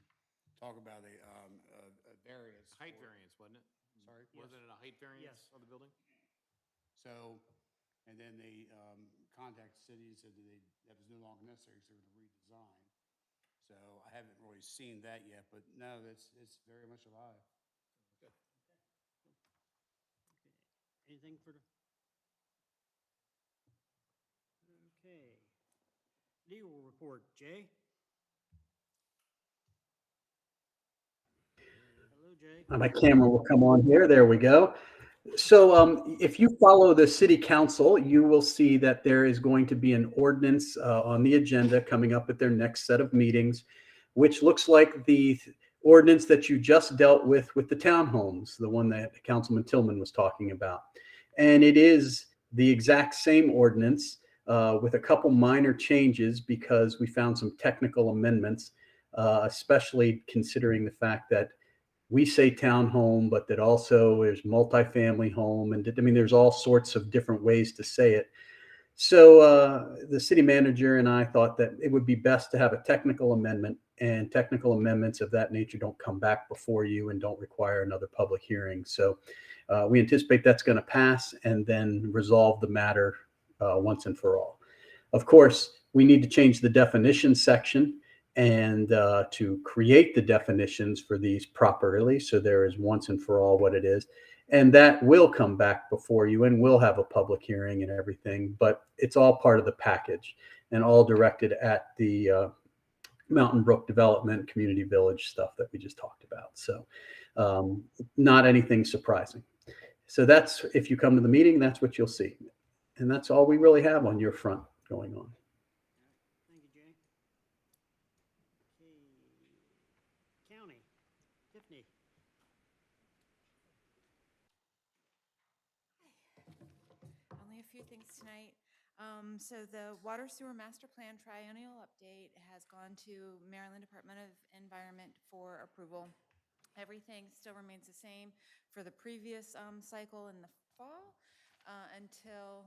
S1: talk about a variance.
S9: Height variance, wasn't it?
S1: Sorry?
S9: Wasn't it a height variance of the building?
S1: So, and then they contacted the city and said that was no longer necessary because they were going to redesign. So I haven't really seen that yet, but no, it's very much alive.
S2: Anything for the? Okay. Legal report, Jay? Hello, Jay.
S12: My camera will come on here. There we go. So if you follow the city council, you will see that there is going to be an ordinance on the agenda coming up at their next set of meetings, which looks like the ordinance that you just dealt with the townhomes, the one that Councilman Tillman was talking about. And it is the exact same ordinance with a couple minor changes because we found some technical amendments, especially considering the fact that we say townhome, but that also is multifamily home. And I mean, there's all sorts of different ways to say it. So the city manager and I thought that it would be best to have a technical amendment, and technical amendments of that nature don't come back before you and don't require another public hearing. So we anticipate that's going to pass and then resolve the matter once and for all. Of course, we need to change the definition section and to create the definitions for these properly. So there is once and for all what it is. And that will come back before you and we'll have a public hearing and everything, but it's all part of the package and all directed at the Mountain Brook Development Community Village stuff that we just talked about. So not anything surprising. So that's, if you come to the meeting, that's what you'll see. And that's all we really have on your front going on.
S2: Thank you, Jay. Okay. County, Tiffany.
S13: Only a few things tonight. So the Water Sewer Master Plan Triennial Update has gone to Maryland Department of Environment for approval. Everything still remains the same for the previous cycle in the fall until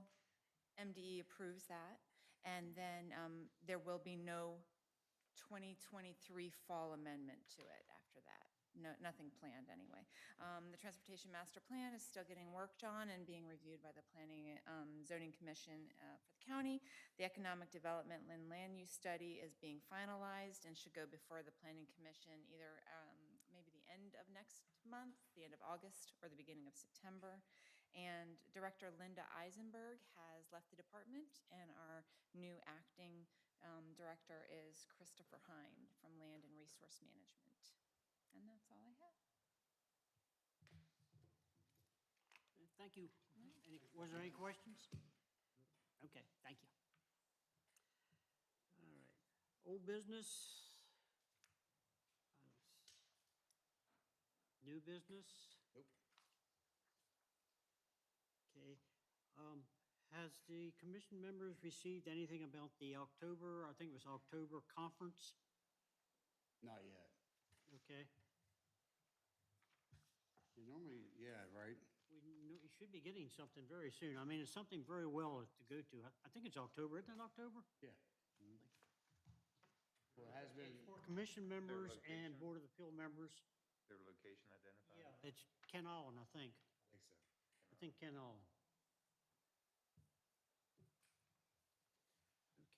S13: MDE approves that. And then there will be no 2023 fall amendment to it after that. No, nothing planned anyway. The Transportation Master Plan is still getting worked on and being reviewed by the Planning Zoning Commission for the county. The Economic Development and Land Use Study is being finalized and should go before the Planning Commission either maybe the end of next month, the end of August, or the beginning of September. And Director Linda Eisenberg has left the department, and our new acting director is Christopher Hind from Land and Resource Management. And that's all I have.
S2: Thank you. Was there any questions? Okay, thank you. All right. Old business? New business? Nope. Okay. Has the commission members received anything about the October, I think it was October conference?
S1: Not yet.
S2: Okay.
S1: Normally, yeah, right?
S2: You should be getting something very soon. I mean, it's something very well to go to. I think it's October, isn't it October?
S1: Yeah. Well, it has been.
S2: For commission members and Board of Appeal members.
S14: Their location identified?
S2: Yeah, it's Ken Allen, I think.
S1: I think so.
S2: I think Ken Allen.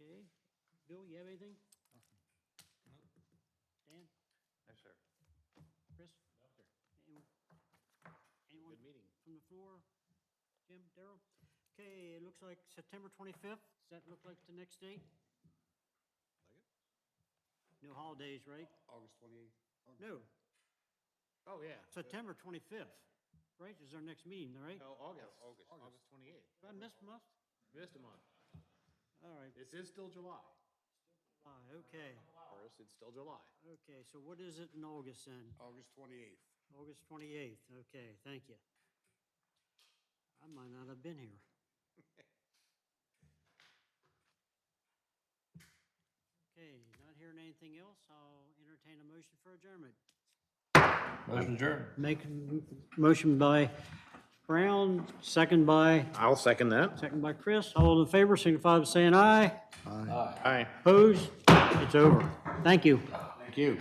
S2: Okay. Bill, you have anything? Dan?
S14: No, sir.
S2: Chris? No, sir. Anyone
S9: Good meeting.
S2: from the floor? Jim, Darrell? Okay, it looks like September 25th. Does that look like the next date?
S9: Like it?
S2: No holidays, right?
S1: August 28th.
S2: No,
S9: Oh, yeah.
S2: September 25th, right? Is our next meeting, right?
S9: No, August 28th.
S2: Did I miss a month?
S9: Missed a month.
S2: All right.
S9: This is still July.
S2: Okay.
S9: Hours, it's still July.
S2: Okay, so what is it in August then?
S1: August 28th.
S2: August 28th. Okay, thank you. I might not have been here. Okay, not hearing anything else, I'll entertain a motion for adjournment.
S3: Motion adjourned.
S2: Make a motion by Brown, second by
S9: I'll second that.
S2: Chris. All in favor, signify by saying aye.
S9: Aye.
S2: Opposed? It's over. Thank you.
S1: Thank you.